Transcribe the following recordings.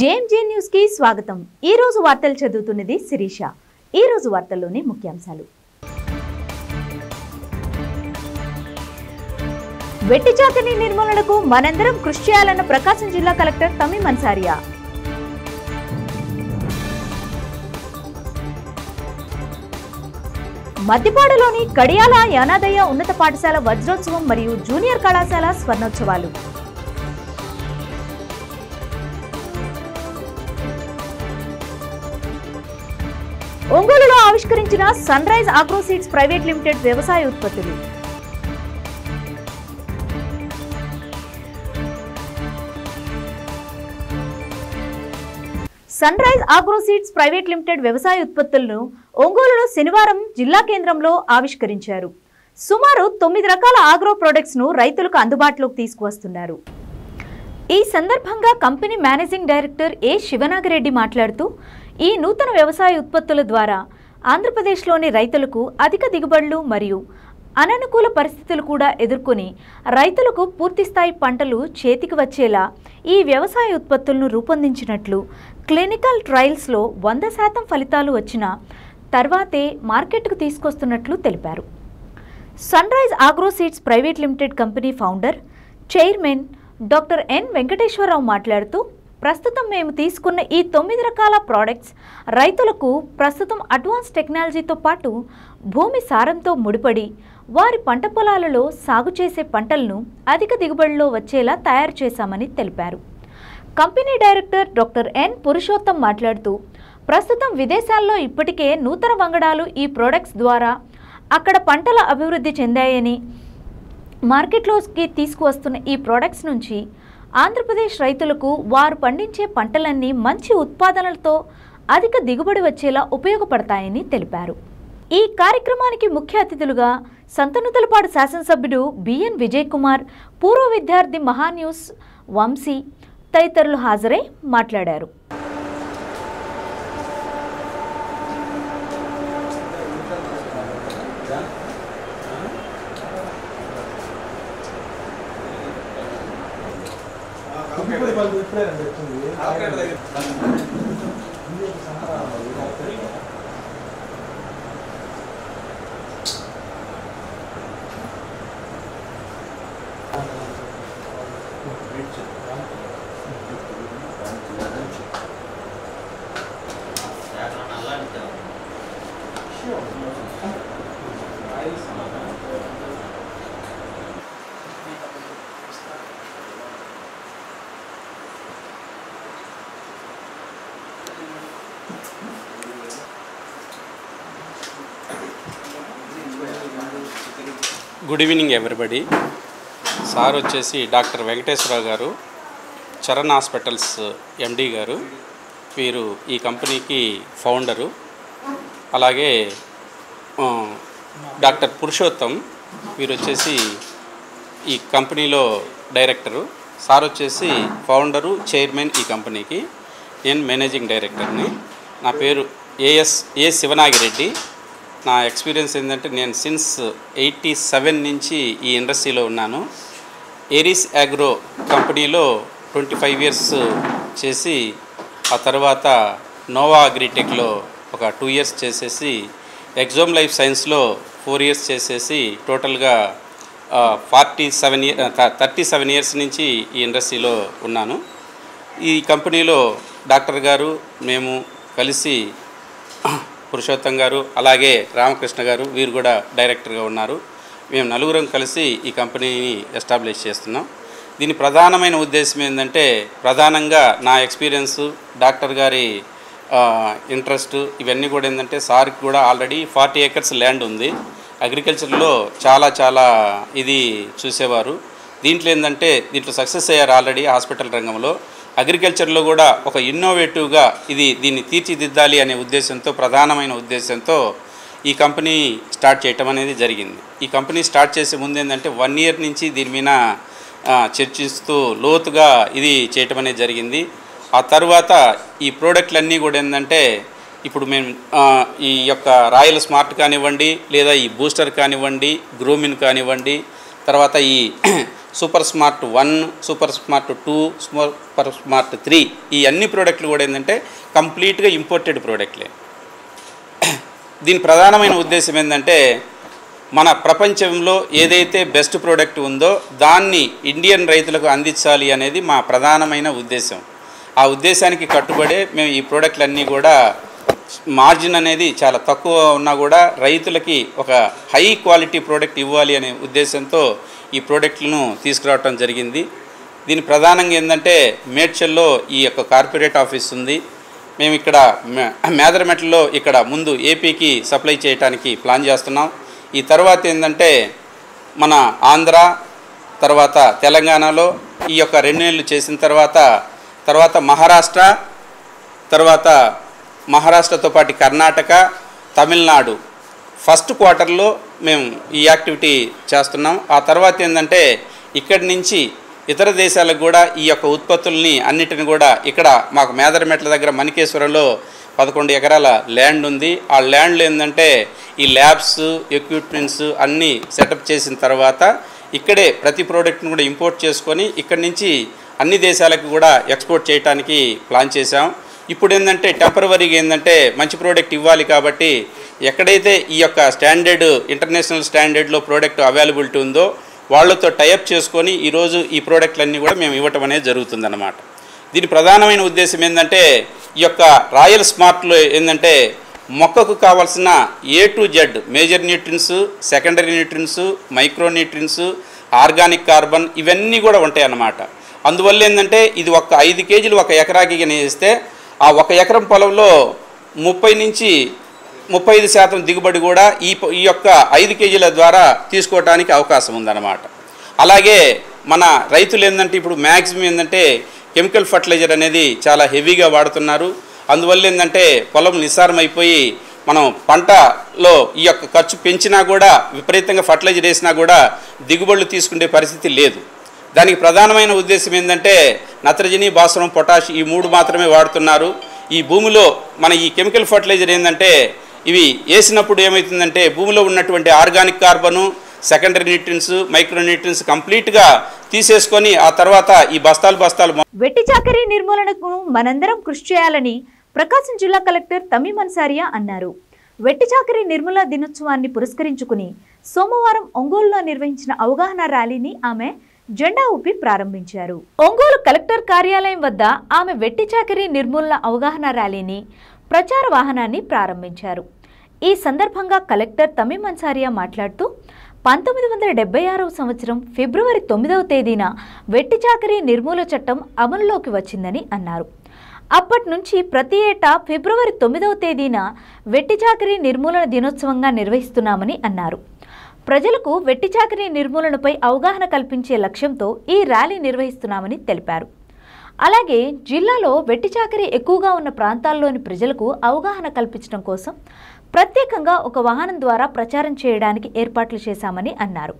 JMJ news కి స్వాగతం। ఈ రోజు వార్తలు చదువుతున్నది శిరీష। ఈ రోజు వార్తల్లోని ముఖ్యాంశాలు। వెట్టి చాకిరీ నిర్మూలనకు మనందరం కృషి చేయాలన్న ప్రకాశం జిల్లా కలెక్టర్ తమీమ్ అన్సారియా। మద్దిపాడులోని కడియాల యానాదయ్య ఉన్నత పాఠశాల వజ్రోత్సవం మరియు జూనియర్ కళాశాల స్వర్ణోత్సవాలు। ఒంగోలులో ఆవిష్కరించిన sun rise agro seeds private limited వ్యవసాయ ఉత్పత్తులు। Sun rise agro seeds private limited వ్యవసాయ ఉత్పత్తులను ఒంగోలులో శనివారం జిల్లా కేంద్రంలో ఆవిష్కరించారు। సుమారు 9 రకాల ఆగ్రో ప్రొడక్ట్స్ ను రైతులకు అందుబాటులోకి తీసుకువస్తున్నారు। ఈ సందర్భంగా కంపెనీ మేనేజింగ్ డైరెక్టర్ ఏ శివనాగిరెడ్డి మాట్లాడుతూ ఈ నూతన వ్యవసాయ ఉత్పత్తుల ద్వారా ఆంధ్రప్రదేశ్లోని రైతులకు అధిక దిగుబడులు మరియు అననుకూల పరిస్థితులు కూడా ఎదుర్కొని రైతులకు పూర్తిస్థాయి పంటలు చేతికి వచ్చేలా ఈ వ్యవసాయ ఉత్పత్తులను రూపొందించినట్లు క్లినికల్ ట్రయల్స్లో 100% ఫలితాలు వచ్చిన తర్వాతే మార్కెట్కు తీసుకొస్తున్నట్లు తెలిపారు। Sun rise agro seeds private limited company founder chairman doctor N Venkateswararao మాట్లాడుతూ ప్రస్తుతం మేము తీసుకున్న ఈ 9 రకాల ప్రోడక్ట్స్ రైతులకు ప్రస్తుతం అడ్వాన్స్ టెక్నాలజీతో పాటు భూమి సారంతో ముడిపడి వారి పంట పొలాలలో సాగు చేసే పంటలను అధిక దిగుబడిలో వచ్చేలా తయారు చేశామని తెలిపారు। Company director doctor N Purushottam మాట్లాడుతూ ప్రస్తుతం విదేశాల్లో ఇప్పటికే నూతన వంగడాలు ఈ ప్రోడక్ట్స్ ద్వారా అక్కడ పంటల అభివృద్ధి చెందాయని మార్కెట్లోకి తీసుకువస్తున్న ఈ ప్రోడక్ట్స్ నుంచి ఆంధ్రప్రదేశ్ రైతులకు వారు పండించే పంటలన్నీ మంచి ఉత్పాదనలతో అధిక దిగుబడి వచ్చేలా ఉపయోగపడతాయని తెలిపారు। ఈ కార్యక్రమానికి ముఖ్య అతిథులుగా సంతనూతలపాడు శాసనసభ్యుడు బిఎన్ విజయ్ కుమార్, పూర్వ విద్యార్థి మహాన్యూస్ వంశీ తదితరులు హాజరై మాట్లాడారు। Good evening everybody. సార్ వచ్చేసి డాక్టర్ వెంకటేశ్వరరావు గారు, చరణ్ హాస్పిటల్స్ ఎండి గారు, వీరు ఈ కంపెనీకి ఫౌండరు। అలాగే డాక్టర్ పురుషోత్తం, వీరు వచ్చేసి ఈ కంపెనీలో డైరెక్టరు। సార్ వచ్చేసి ఫౌండరు, చైర్మన్ ఈ కంపెనీకి। నేను మేనేజింగ్ డైరెక్టర్ని। నా పేరు ఏ శివనాగిరెడ్డి। నా ఎక్స్పీరియన్స్ ఏంటంటే నేను సిన్స్ 87 నుంచి ఈ ఇండస్ట్రీలో ఉన్నాను। ఏరిస్ అగ్రో కంపెనీలో 25 ఇయర్స్ చేసి ఆ తర్వాత నోవా అగ్రిటెక్లో ఒక 2 ఇయర్స్ చేసేసి ఎగ్జోమ్ లైఫ్ సైన్స్లో 4 ఇయర్స్ చేసేసి టోటల్గా 37 ఇయర్స్ నుంచి ఈ ఇండస్ట్రీలో ఉన్నాను। ఈ కంపెనీలో డాక్టర్ గారు, మేము కలిసి పురుషోత్తం గారు, అలాగే రామకృష్ణ గారు, వీరు కూడా డైరెక్టర్గా ఉన్నారు। మేము నలుగురం కలిసి ఈ కంపెనీని ఎస్టాబ్లిష్ చేస్తున్నాం। దీని ప్రధానమైన ఉద్దేశం ఏంటంటే, ప్రధానంగా నా ఎక్స్పీరియన్సు, డాక్టర్ గారి ఇంట్రెస్ట్ ఇవన్నీ కూడా ఏంటంటే, సార్కి కూడా ఆల్రెడీ 40 ఏకర్స్ ల్యాండ్ ఉంది। అగ్రికల్చర్లో చాలా ఇది చూసేవారు। దీంట్లో ఏంటంటే దీంట్లో సక్సెస్ అయ్యారు ఆల్రెడీ హాస్పిటల్ రంగంలో। అగ్రికల్చర్లో కూడా ఒక ఇన్నోవేటివ్గా దీన్ని తీర్చిదిద్దాలి అనే ఉద్దేశంతో, ప్రధానమైన ఉద్దేశంతో ఈ కంపెనీ స్టార్ట్ చేయటం అనేది జరిగింది। ఈ కంపెనీ స్టార్ట్ చేసే ముందు ఏంటంటే 1 ఇయర్ నుంచి దీని మీద చర్చిస్తూ లోతుగా ఇది చేయటం అనేది జరిగింది। ఆ తర్వాత ఈ ప్రోడక్ట్లన్నీ కూడా ఏంటంటే ఇప్పుడు మేము ఈ యొక్క రాయల్ స్మార్ట్ కానివ్వండి, లేదా ఈ బూస్టర్ కానివ్వండి, గ్రోమిన్ కానివ్వండి, తర్వాత ఈ super smart 1, super smart 2, super smart 3 ఈ అన్ని ప్రోడక్ట్లు కూడా ఏంటంటే కంప్లీట్గా ఇంపోర్టెడ్ ప్రోడక్ట్లే. దీని ప్రధానమైన ఉద్దేశం ఏంటంటే మన ప్రపంచంలో ఏదైతే బెస్ట్ ప్రోడక్ట్ ఉందో దాన్ని ఇండియన్ రైతులకు అందించాలి అనేది మా ప్రధానమైన ఉద్దేశం. ఆ ఉద్దేశానికి కట్టుబడే మేము ఈ ప్రోడక్ట్లన్నీ కూడా మార్జిన్ అనేది చాలా తక్కువ ఉన్నా కూడా రైతులకి ఒక హై క్వాలిటీ ప్రోడక్ట్ ఇవ్వాలి అనే ఉద్దేశంతో ఈ ప్రోడక్ట్లను తీసుకురావటం జరిగింది. దీని ప్రధానంగా ఏంటంటే మేడ్చల్లో ఈ యొక్క కార్పొరేట్ ఆఫీస్ ఉంది. మేము ఇక్కడ మేదరమెట్లలో ఇక్కడ ముందు ఏపీకి సప్లై చేయడానికి ప్లాన్ చేస్తున్నాం. ఈ తర్వాత ఏంటంటే మన ఆంధ్ర తర్వాత తెలంగాణలో ఈ యొక్క 2 నెలలు చేసిన తర్వాత మహారాష్ట్రతో పాటు కర్ణాటక, తమిళనాడు ఫస్ట్ క్వార్టర్లో మేము ఈ యాక్టివిటీ చేస్తున్నాం. ఆ తర్వాత ఏంటంటే ఇక్కడి నుంచి ఇతర దేశాలకు కూడా ఈ యొక్క ఉత్పత్తుల్ని అన్నిటిని కూడా ఇక్కడ మాకు మేదరమెట్ల దగ్గర మణికేశ్వరంలో 11 ఎకరాల ల్యాండ్ ఉంది. ఆ ల్యాండ్లో ఏంటంటే ఈ ల్యాబ్స్, ఎక్విప్మెంట్స్ అన్నీ సెటప్ చేసిన తర్వాత ఇక్కడే ప్రతి ప్రోడక్ట్ని కూడా ఇంపోర్ట్ చేసుకొని ఇక్కడి నుంచి అన్ని దేశాలకు కూడా ఎక్స్పోర్ట్ చేయడానికి ప్లాన్ చేశాం. ఇప్పుడు ఏంటంటే టెంపరవరీగా ఏంటంటే మంచి ప్రోడక్ట్ ఇవ్వాలి కాబట్టి ఎక్కడైతే ఈ యొక్క స్టాండర్డ్ ఇంటర్నేషనల్ స్టాండర్డ్లో ప్రోడక్ట్ అవైలబిలిటీ ఉందో వాళ్ళతో టైఅప్ చేసుకొని ఈరోజు ఈ ప్రోడక్ట్లన్నీ కూడా మేము ఇవ్వటం అనేది జరుగుతుందన్నమాట. దీని ప్రధానమైన ఉద్దేశం ఏంటంటే ఈ యొక్క రాయల్ స్మార్ట్లో ఏంటంటే మొక్కకు కావాల్సిన A to Z major nutrients, secondary nutrients, micro nutrients, organic carbon ఇవన్నీ కూడా ఉంటాయి అన్నమాట. అందువల్ల ఏంటంటే ఇది ఒక 5 కేజీలు ఒక ఎకరాకి వేస్తే ఆ 1 ఎకరం పొలంలో 30 నుంచి 35% దిగుబడి కూడా ఈ యొక్క 5 కేజీల ద్వారా తీసుకోవడానికి అవకాశం ఉందన్నమాట. అలాగే మన రైతులు ఏంటంటే ఇప్పుడు మ్యాక్సిమం ఏంటంటే కెమికల్ ఫర్టిలైజర్ అనేది చాలా హెవీగా వాడుతున్నారు. అందువల్ల ఏంటంటే పొలం నిస్సారం అయిపోయి మనం పంటలో ఈ యొక్క ఖర్చు పెంచినా కూడా విపరీతంగా ఫర్టిలైజర్ వేసినా కూడా దిగుబడులు తీసుకునే పరిస్థితి లేదు. దానికి ప్రధానమైన ఉద్దేశం ఏంటంటే నత్రజని, భాస్వరం, పొటాష్ ఈ 3 మాత్రమే వాడుతున్నారు. ఈ భూమిలో మన ఈ కెమికల్ ఫర్టిలైజర్ ఏంటంటే ఇవి వేసినప్పుడు ఏమవుతుందంటే భూమిలో ఉన్నటువంటి organic carbon, secondary nutrients, micro nutrients కంప్లీట్గా తీసేసుకొని ఆ తర్వాత ఈ బస్తాలు వెట్టి చాకరీ నిర్మూలనకు మనందరం కృషి చేయాలని ప్రకాశం జిల్లా కలెక్టర్ తమీం అన్సారియా అన్నారు. వెట్టి చాకరీ నిర్మూలన దినోత్సవాన్ని పురస్కరించుకుని సోమవారం ఒంగోలులో నిర్వహించిన అవగాహన ర్యాలీని ఆమె జెండా ఊపి ప్రారంభించారు. ఒంగోలు కలెక్టర్ కార్యాలయం వద్ద ఆమె వెట్టి చాకరీ నిర్మూలన అవగాహన ర్యాలీని, ప్రచార వాహనాన్ని ప్రారంభించారు. ఈ సందర్భంగా కలెక్టర్ తమీం అన్సారియా మాట్లాడుతూ 1976వ సంవత్సరం ఫిబ్రవరి 9వ తేదీన వెట్టి చాకరీ నిర్మూలన చట్టం అమలులోకి వచ్చిందని అన్నారు. అప్పటి నుంచి ప్రతి ఏటా ఫిబ్రవరి 9వ తేదీన వెట్టి చాకరీ నిర్మూలన దినోత్సవంగా నిర్వహిస్తున్నామని అన్నారు. ప్రజలకు వెట్టి చాకరీ నిర్మూలనపై అవగాహన కల్పించే లక్ష్యంతో ఈ ర్యాలీ నిర్వహిస్తున్నామని తెలిపారు. అలాగే జిల్లాలో వెట్టి చాకరీ ఎక్కువగా ఉన్న ప్రాంతాల్లోని ప్రజలకు అవగాహన కల్పించడం కోసం ప్రత్యేకంగా ఒక వాహనం ద్వారా ప్రచారం చేయడానికి ఏర్పాట్లు చేశామని అన్నారు.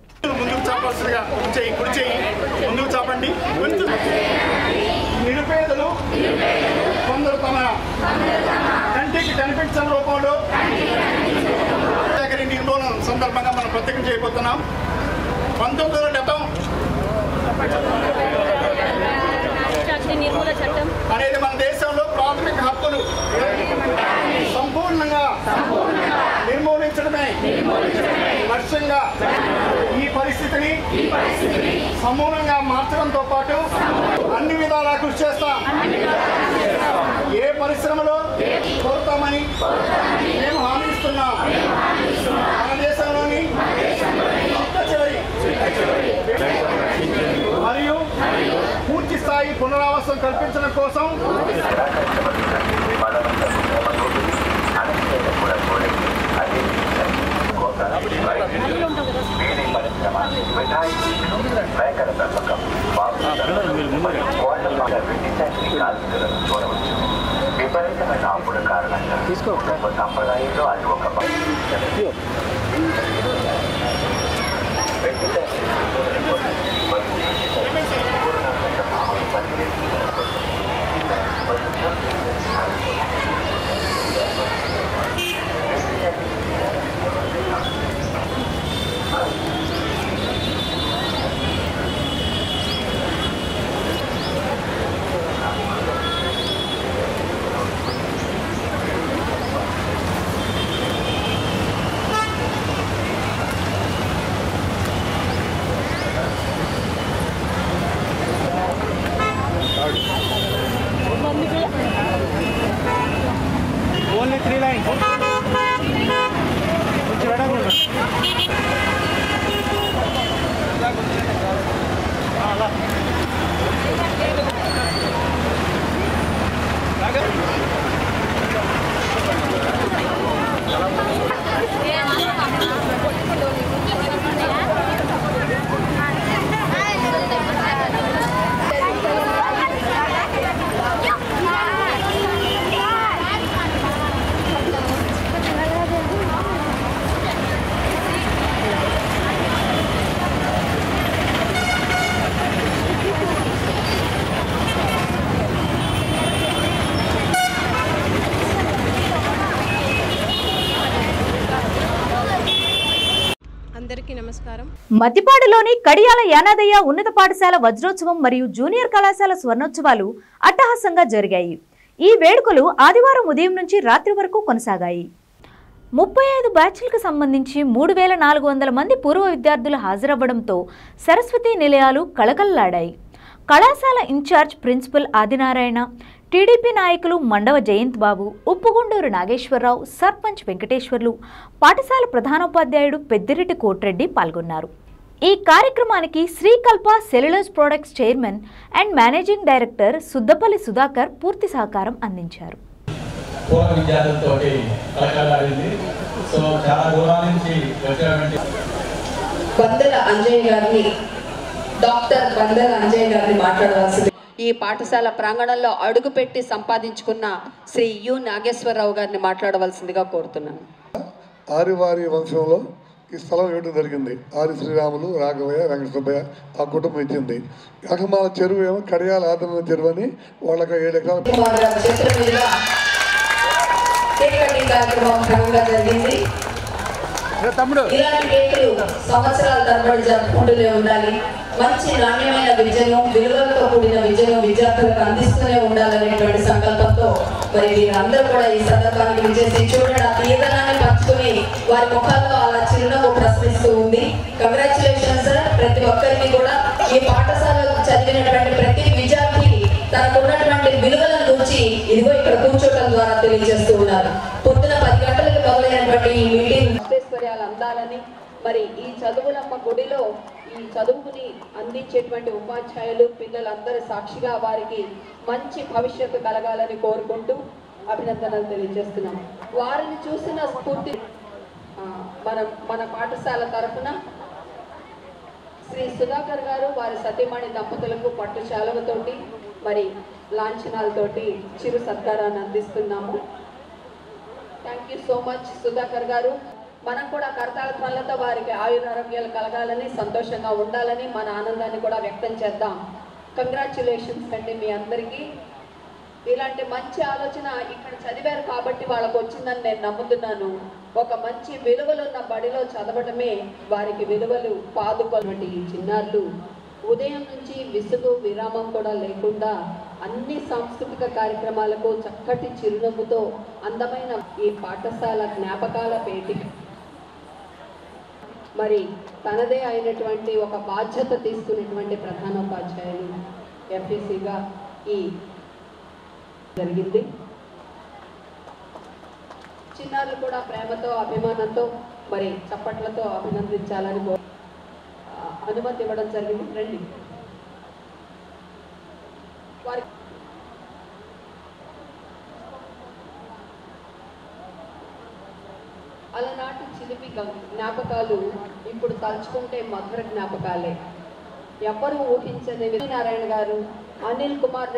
సందర్భంగా మనం ప్రత్యేకం చేయబోతున్నాం. 1970 అనేది మన దేశంలో ప్రాథమిక హక్కులు సంపూర్ణంగా నిర్మూలించడమే లక్ష్యంగా ఈ పరిస్థితిని సమూలంగా మార్చడంతో పాటు అన్ని విధాలా కృషి చేస్తాం. ఏ పరిశ్రమలో కోరుతామని మేము హామీ ఇస్తున్నాం. మన దేశంలోని మరియు పూర్తి స్థాయి పునరావాసం కల్పించడం కోసం విపరీతమైన అప్పుల కారణంగా సంప్రదాయంలో అది ఒక మద్దిపాడులోని కడియాల యానాదయ్య ఉన్నత పాఠశాల వజ్రోత్సవం మరియు జూనియర్ కళాశాల స్వర్ణోత్సవాలు అట్టహాసంగా జరిగాయి. ఈ వేడుకలు ఆదివారం ఉదయం నుంచి రాత్రి వరకు కొనసాగాయి. 35 బ్యాచ్లకు సంబంధించి 3400 మంది పూర్వ విద్యార్థులు హాజరవ్వడంతో సరస్వతి నిలయాలు కళకళలాడాయి. కళాశాల ఇన్ఛార్జ్ ప్రిన్సిపల్ ఆదినారాయణ, టీడీపీ నాయకులు మండవ జయంత్ బాబు, ఉప్పుగుండూరు నాగేశ్వరరావు, సర్పంచ్ వెంకటేశ్వర్లు, పాఠశాల ప్రధానోపాధ్యాయుడు పెద్దిరెడ్డి కోట్రెడ్డి పాల్గొన్నారు. ఈ కార్యక్రమానికి Srikalpa cellulose products chairman and managing director Suddapalli Sudhakar పూర్తి సహకారం అందించారు. డాక్టర్ బందల అంజయ్ గారిని మాట్లాడవలసింది. ఈ పాఠశాల ప్రాంగణంలో అడుగుపెట్టి సంపాదించుకున్న శ్రీ యు నాగేశ్వరరావు గారిని మాట్లాడవలసిందిగా కోరుతున్నాను. ఆరివారి వంశంలో ఈ స్థలం ఇవ్వడం జరిగింది. ఆరి శ్రీరాములు, రాఘవయ్య, వెంకట సుబ్బయ్య ఆ కుటుంబం ఇచ్చింది. కాకమాల చెరువు ఏమో కడియాల ఆదరణ చెరువు అని వాళ్ళకి 7 ఎకరాలు జరిగింది. ఇలాంటి కేకులు సంవత్సరాల తరబడి జరుపుకుంటూనే ఉండాలి. మంచి నాణ్యమైన విద్యను, విలువలతో కూడిన విద్యను విద్యార్థులకు అందిస్తూనే ఉండాలనేటువంటి సంకల్పంతో మరి వీరందరూ కూడా ఈ సందర్భానికి విజేసి చూడండి, ఆ తీర్థనాన్ని పంచుకుని వారి ముఖాల్లో అలా చిరునవ్వు ప్రశ్నిస్తూ ఉంది. Congratulations sir. ప్రతి ఒక్కరికి కూడా ఈ పాఠశాలలో చదివినటువంటి ప్రతి విద్యార్థి తనకు ఉన్నటువంటి విలువలను గురించి ఇదిగో ఇక్కడ కూర్చోవడం ద్వారా తెలియజేస్తూ ఉన్నారు. పొద్దున 10 గంటలకు మొదలైనటువంటి ఈ మీటింగ్ ఐశ్వర్యాలు అందాలని, మరి ఈ చదువులమ్మ గుడిలో ఈ చదువుని అందించేటువంటి ఉపాధ్యాయులు పిల్లలందరి సాక్షిగా వారికి మంచి భవిష్యత్తు కలగాలని కోరుకుంటూ అభినందనలు తెలియజేస్తున్నాం. వారిని చూసిన స్ఫూర్తి మన పాఠశాల తరఫున శ్రీ సుధాకర్ గారు వారి సతీమణి దంపతులకు పట్టు శాలువతోటి మరి లాంఛనాలతోటి చిరు సత్కారాన్ని అందిస్తున్నాము. Thank you so much Sudhakar గారు. మనం కూడా కర్తాళత్వాలతో వారికి ఆయురారోగ్యాలు కలగాలని, సంతోషంగా ఉండాలని మన ఆనందాన్ని కూడా వ్యక్తం చేద్దాం. కంగ్రాచ్యులేషన్స్ అండి మీ అందరికీ. ఇలాంటి మంచి ఆలోచన ఇక్కడ చదివారు కాబట్టి వాళ్ళకు వచ్చిందని నేను నమ్ముతున్నాను. ఒక మంచి విలువలున్న బడిలో చదవటమే వారికి విలువలు పాదుకోనటువంటి ఈ చిన్నారులు ఉదయం నుంచి విసుగు విరామం కూడా లేకుండా అన్ని సాంస్కృతిక కార్యక్రమాలకు చక్కటి చిరునవ్వుతో అందమైన ఈ పాఠశాల జ్ఞాపకాల పేటిక మరి తనదే అయినటువంటి ఒక బాధ్యత తీసుకున్నటువంటి ప్రధానోపాధ్యాయులు ఎఫ్ఈసీగా ఈ జరిగింది. చిన్నారులు కూడా ప్రేమతో అభిమానంతో మరి చప్పట్లతో అభినందించాలని అనుమతి ఇవ్వడం జరిగింది. రండి. వారి అలనాటి చిలిపి జ్ఞాపకాలు ఇప్పుడు తలుచుకుంటే మధుర జ్ఞాపకాలే. ఎవరు ఊహించని నారాయణ గారు, అనిల్ కుమార్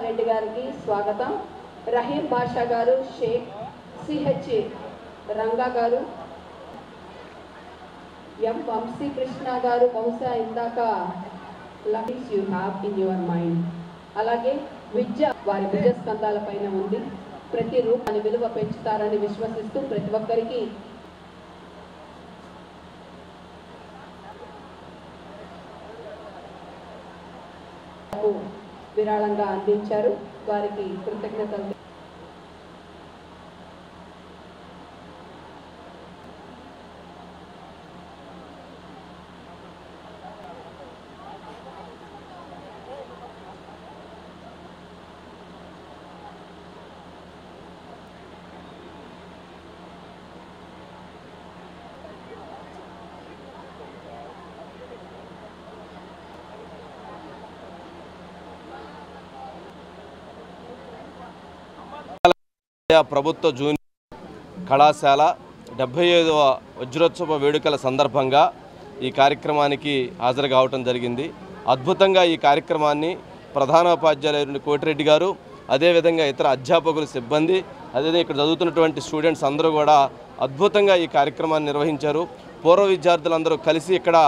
రెడ్డి గారికి స్వాగతం. రహీం బాషా గారు, షేక్ సిహెచ్ రంగా గారు, ఎం వంశీ కృష్ణ గారు, బహుశా ఇందాక loves you have in your mind. అలాగే విద్య వారి విద్య స్కంధాల పైన ఉంది. ప్రతి రూపాన్ని విలువ పెంచుతారని విశ్వసిస్తూ ప్రతి ఒక్కరికి విరాళంగా అందించారు. వారికి కృతజ్ఞతలు. ప్రభుత్వ జూనియర్ కళాశాల 75వ వజ్రోత్సవ వేడుకల సందర్భంగా ఈ కార్యక్రమానికి హాజరు కావటం జరిగింది. అద్భుతంగా ఈ కార్యక్రమాన్ని ప్రధానోపాధ్యాయులు కోటిరెడ్డి గారు, అదేవిధంగా ఇతర అధ్యాపకులు, సిబ్బంది, అదేవిధంగా ఇక్కడ చదువుతున్నటువంటి స్టూడెంట్స్ అందరూ కూడా అద్భుతంగా ఈ కార్యక్రమాన్ని నిర్వహించారు. పూర్వ విద్యార్థులందరూ కలిసి ఇక్కడ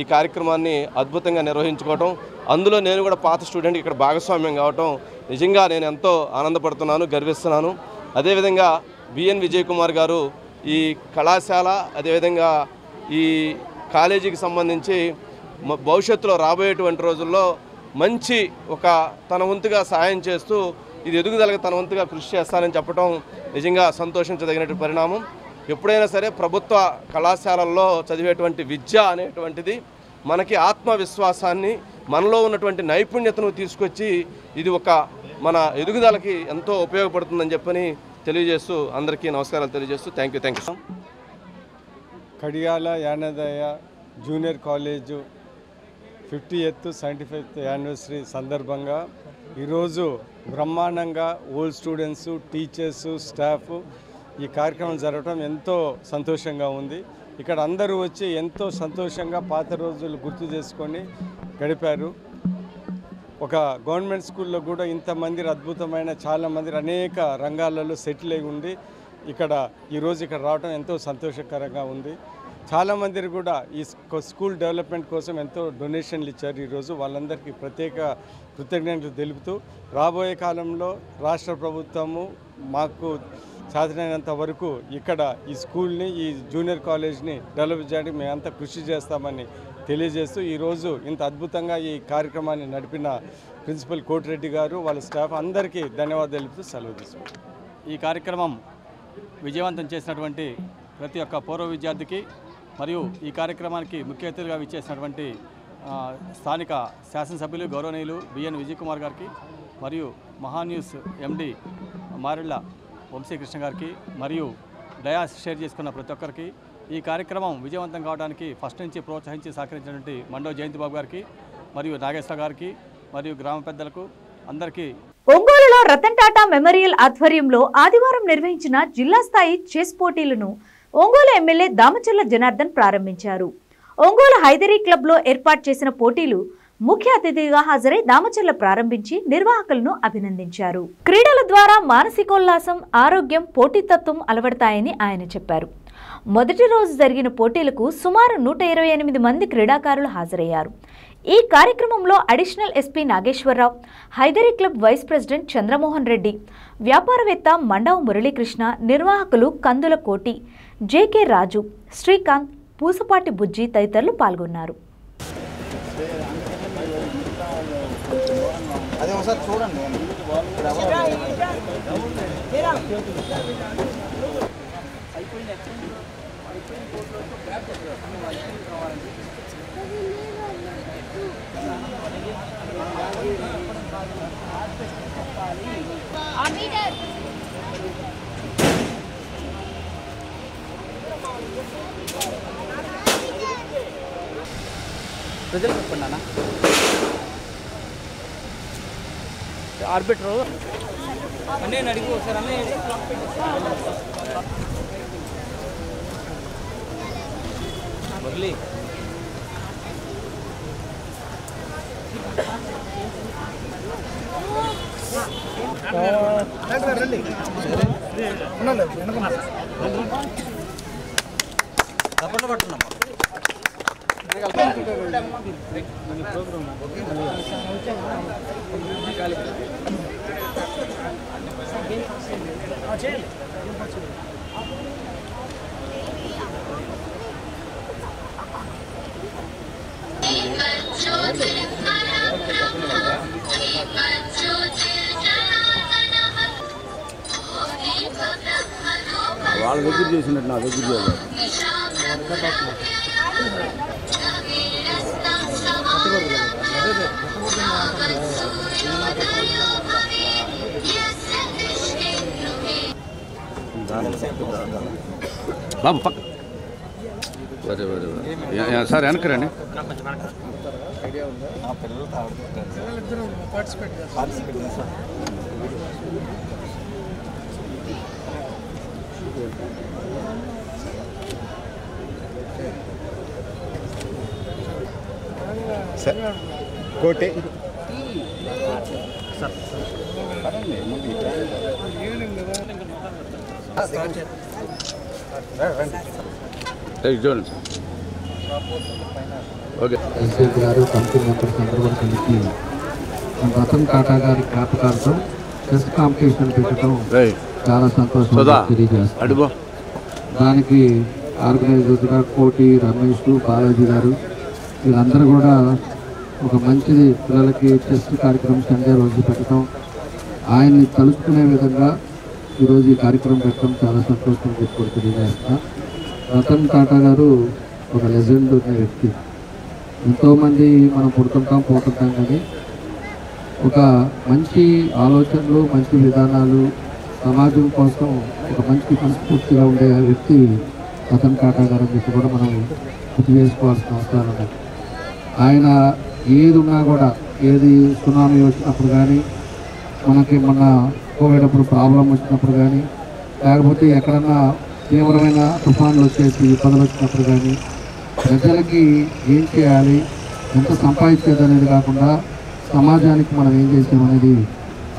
ఈ కార్యక్రమాన్ని అద్భుతంగా నిర్వహించుకోవటం, అందులో నేను కూడా పాత స్టూడెంట్ ఇక్కడ భాగస్వామ్యం కావటం నిజంగా నేను ఎంతో ఆనందపడుతున్నాను, గర్విస్తున్నాను. అదేవిధంగా బిఎన్ విజయ్ కుమార్ గారు ఈ కళాశాల అదేవిధంగా ఈ కాలేజీకి సంబంధించి భవిష్యత్తులో రాబోయేటువంటి రోజుల్లో మంచి ఒక తన వంతుగా సహాయం చేస్తూ ఇది ఎదుగుదలకు తన వంతుగా కృషి చేస్తానని చెప్పడం నిజంగా సంతోషించదగినటువంటి పరిణామం. ఎప్పుడైనా సరే ప్రభుత్వ కళాశాలల్లో చదివేటువంటి విద్య అనేటువంటిది మనకి ఆత్మవిశ్వాసాన్ని, మనలో ఉన్నటువంటి నైపుణ్యతను తీసుకొచ్చి ఇది ఒక మన ఎదుగుదలకి ఎంతో ఉపయోగపడుతుందని చెప్పని తెలియజేస్తూ అందరికీ నమస్కారాలు తెలియజేస్తూ thank you. Kadiyala Yanadayya junior college 50th 75th anniversary సందర్భంగా ఈరోజు బ్రహ్మాండంగా ఓల్డ్ స్టూడెంట్స్, టీచర్స్, స్టాఫ్ ఈ కార్యక్రమం జరగడం ఎంతో సంతోషంగా ఉంది. ఇక్కడ అందరూ వచ్చి ఎంతో సంతోషంగా పాత రోజులు గుర్తు చేసుకొని గడిపారు. ఒక గవర్నమెంట్ స్కూల్లో కూడా ఇంతమంది అద్భుతమైన చాలామంది అనేక రంగాలలో సెటిల్ అయి ఉండి ఈరోజు ఇక్కడ రావడం ఎంతో సంతోషకరంగా ఉంది. చాలామంది కూడా ఈ స్కూల్ డెవలప్మెంట్ కోసం ఎంతో డొనేషన్లు ఇచ్చారు. ఈరోజు వాళ్ళందరికీ ప్రత్యేక కృతజ్ఞతలు తెలుపుతూ రాబోయే కాలంలో రాష్ట్ర ప్రభుత్వము మాకు సాధ్యమైనంత వరకు ఇక్కడ ఈ స్కూల్ని, ఈ జూనియర్ కాలేజ్ని డెవలప్ చేయడానికి మేమంతా కృషి చేస్తామని తెలియజేస్తూ ఈరోజు ఇంత అద్భుతంగా ఈ కార్యక్రమాన్ని నడిపిన ప్రిన్సిపల్ కోటిరెడ్డి గారు, వాళ్ళ స్టాఫ్ అందరికీ ధన్యవాదాలు తెలుపుతూ సెలవు తీసుకుంటాం. ఈ కార్యక్రమం విజయవంతం చేసినటువంటి ప్రతి ఒక్క పూర్వ విద్యార్థికి మరియు ఈ కార్యక్రమానికి ముఖ్య అతిథిగా విచ్చేసినటువంటి స్థానిక శాసనసభ్యులు గౌరవనీయులు బిఎన్ విజయ్ కుమార్ గారికి మరియు మహాన్యూస్ ఎండి మారెళ్ళ వంశీకృష్ణ గారికి మరియు డయాస్ షేర్ చేసుకున్న ప్రతి ఒక్కరికి ఈ కార్యక్రమం విజయవంతం కావడానికి ఫస్ట్ నుంచి ప్రోత్సహించి సహకరించినటువంటి మండవ జయంతి బాబు గారికి మరియు నాగేశ్వర గారికి మరియు గ్రామ పెద్దలకు అందరికీ. ఒంగోలులో రతన్ టాటా మెమోరియల్ ఆధ్వర్యంలో ఆదివారం నిర్వహించిన జిల్లా స్థాయి చెస్ పోటీలను ఒంగోలు ఎమ్మెల్యే దామచర్ల జనార్దన్ ప్రారంభించారు. ఒంగోలు హైదరీ క్లబ్లో ఏర్పాటు చేసిన పోటీలు ముఖ్య అతిథిగా హాజరై దామచర్ల ప్రారంభించి నిర్వాహకులను అభినందించారు. క్రీడల ద్వారా మానసికోల్లాసం, ఆరోగ్యం, పోటీతత్వం అలవడతాయని ఆయన చెప్పారు. మొదటి రోజు జరిగిన పోటీలకు సుమారు 128 మంది క్రీడాకారులు హాజరయ్యారు. ఈ కార్యక్రమంలో additional SP Nageswararao, Hydari club vice president Chandramohan Reddy, వ్యాపారవేత్త మండవ మురళీకృష్ణ, నిర్వాహకులు కందుల కోటి, జేకే రాజు, శ్రీకాంత్, పూసపాటి బుజ్జి తదితరులు పాల్గొన్నారు. ప్రజలు చెప్పండి అన్న. ఆర్బిట్రు అన్నీ అడిగి ఒకసారి అన్నీ మురళి తప్పకుండా పడుతున్నామ్మా. వాళ్ళ దగ్గర చేసినట్టు నా దగ్గర చేయాలి. బాబు పక్క సార్ వెనక్కి రండి. కోటి చూడండి ఓకే. ఎస్ఐ గారు కమిటీ మెంబర్స్ అందరూ కూడా కలిసి రతన్ టాటా గారి జ్ఞాపకార్థం చెస్ కాంపిటీషన్ పెట్టడం చాలా సంతోషం తెలియజేస్తాను. దానికి ఆర్గనైజర్గా కోటి, రమేష్, బాలాజీ గారు వీళ్ళందరూ కూడా ఒక మంచిది పిల్లలకి చెస్ కార్యక్రమం సండే రోజు పెట్టడం, ఆయన్ని తలుచుకునే విధంగా ఈరోజు ఈ కార్యక్రమం పెట్టడం చాలా సంతోషం చెప్పుకొని తెలియజేస్తున్నా. రతన్ టాటా గారు ఒక లెజెండ్ ఉన్న వ్యక్తి. ఎంతోమంది మనం పుడుతుంటాం పోతుంటాం, కానీ ఒక మంచి ఆలోచనలు, మంచి విధానాలు, సమాజం కోసం ఒక మంచి మనస్ఫూర్తిగా ఉండే వ్యక్తి రతన్ టాటా గారు అని చెప్పి కూడా మనం గుర్తు చేసుకోవాల్సిన అవసరం ఉంది. ఆయన ఏది ఉన్నా కూడా, ఏది సునామీ వచ్చినప్పుడు కానీ, మనకి మన కోవిడప్పుడు ప్రాబ్లం వచ్చినప్పుడు కానీ, లేకపోతే ఎక్కడన్నా తీవ్రమైన తుఫాన్లు వచ్చేసి ఇబ్బందులు వచ్చినప్పుడు కానీ, ప్రజలకి ఏం చేయాలి, ఎంత సంపాదించేది అనేది కాకుండా సమాజానికి మనం ఏం చేసామనేది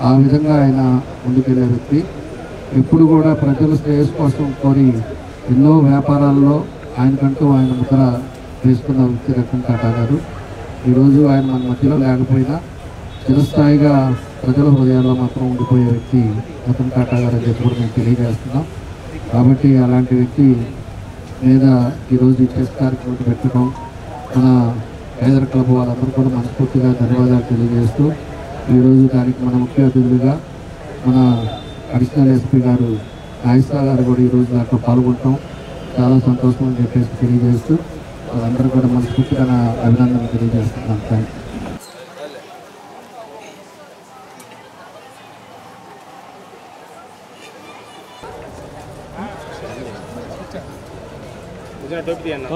ఆ విధంగా ఆయన ముందుకెళ్ళే వ్యక్తి. ఎప్పుడు కూడా ప్రజల శ్రేయస్సు కోసం కోరి ఎన్నో వ్యాపారాల్లో ఆయనకంటూ ఆయన ముద్ర వేసుకున్న వ్యక్తి రతన్ టాటా గారు. ఈరోజు ఆయన మన మధ్యలో లేకపోయినా చిరస్థాయిగా ప్రజల హృదయాల్లో మాత్రం ఉండిపోయే వ్యక్తి రతన్ టాటా గారు అని చెప్పి కూడా మేము తెలియజేస్తున్నాం. కాబట్టి అలాంటి వ్యక్తి మీద ఈరోజు ఈ చెస్ కార్యక్రమం పెట్టడం మన హైదర్ క్లబ్ వాళ్ళందరూ కూడా మనస్ఫూర్తిగా ధన్యవాదాలు తెలియజేస్తూ, ఈరోజు దానికి మన ముఖ్య అతిథులుగా మన అడిషనల్ ఎస్పీ గారు నాయిసా గారు కూడా ఈరోజు దాంట్లో పాల్గొనడం చాలా సంతోషం అని చెప్పేసి తెలియజేస్తూ వాళ్ళందరూ కూడా మనస్ఫూర్తిగా నా అభినందనలు తెలియజేస్తున్నాను. Thank you.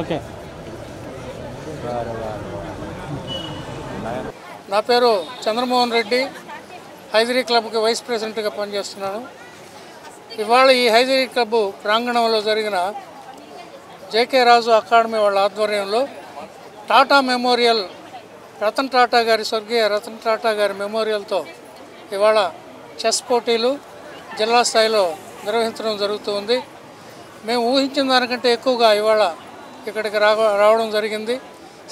ఓకే. నా పేరు చంద్రమోహన్ రెడ్డి, హైదరీ క్లబ్కి వైస్ ప్రెసిడెంట్గా పనిచేస్తున్నాను. ఇవాళ ఈ హైదరీ క్లబ్ ప్రాంగణంలో జరిగిన జేకే రాజు అకాడమీ వాళ్ళ ఆధ్వర్యంలో టాటా మెమోరియల్, రతన్ టాటా గారి, స్వర్గీయ రతన్ టాటా గారి మెమోరియల్తో ఇవాళ చెస్ పోటీలు జిల్లా స్థాయిలో నిర్వహించడం జరుగుతుంది. మేము ఊహించిన దానికంటే ఎక్కువగా ఇవాళ ఇక్కడికి రావడం జరిగింది.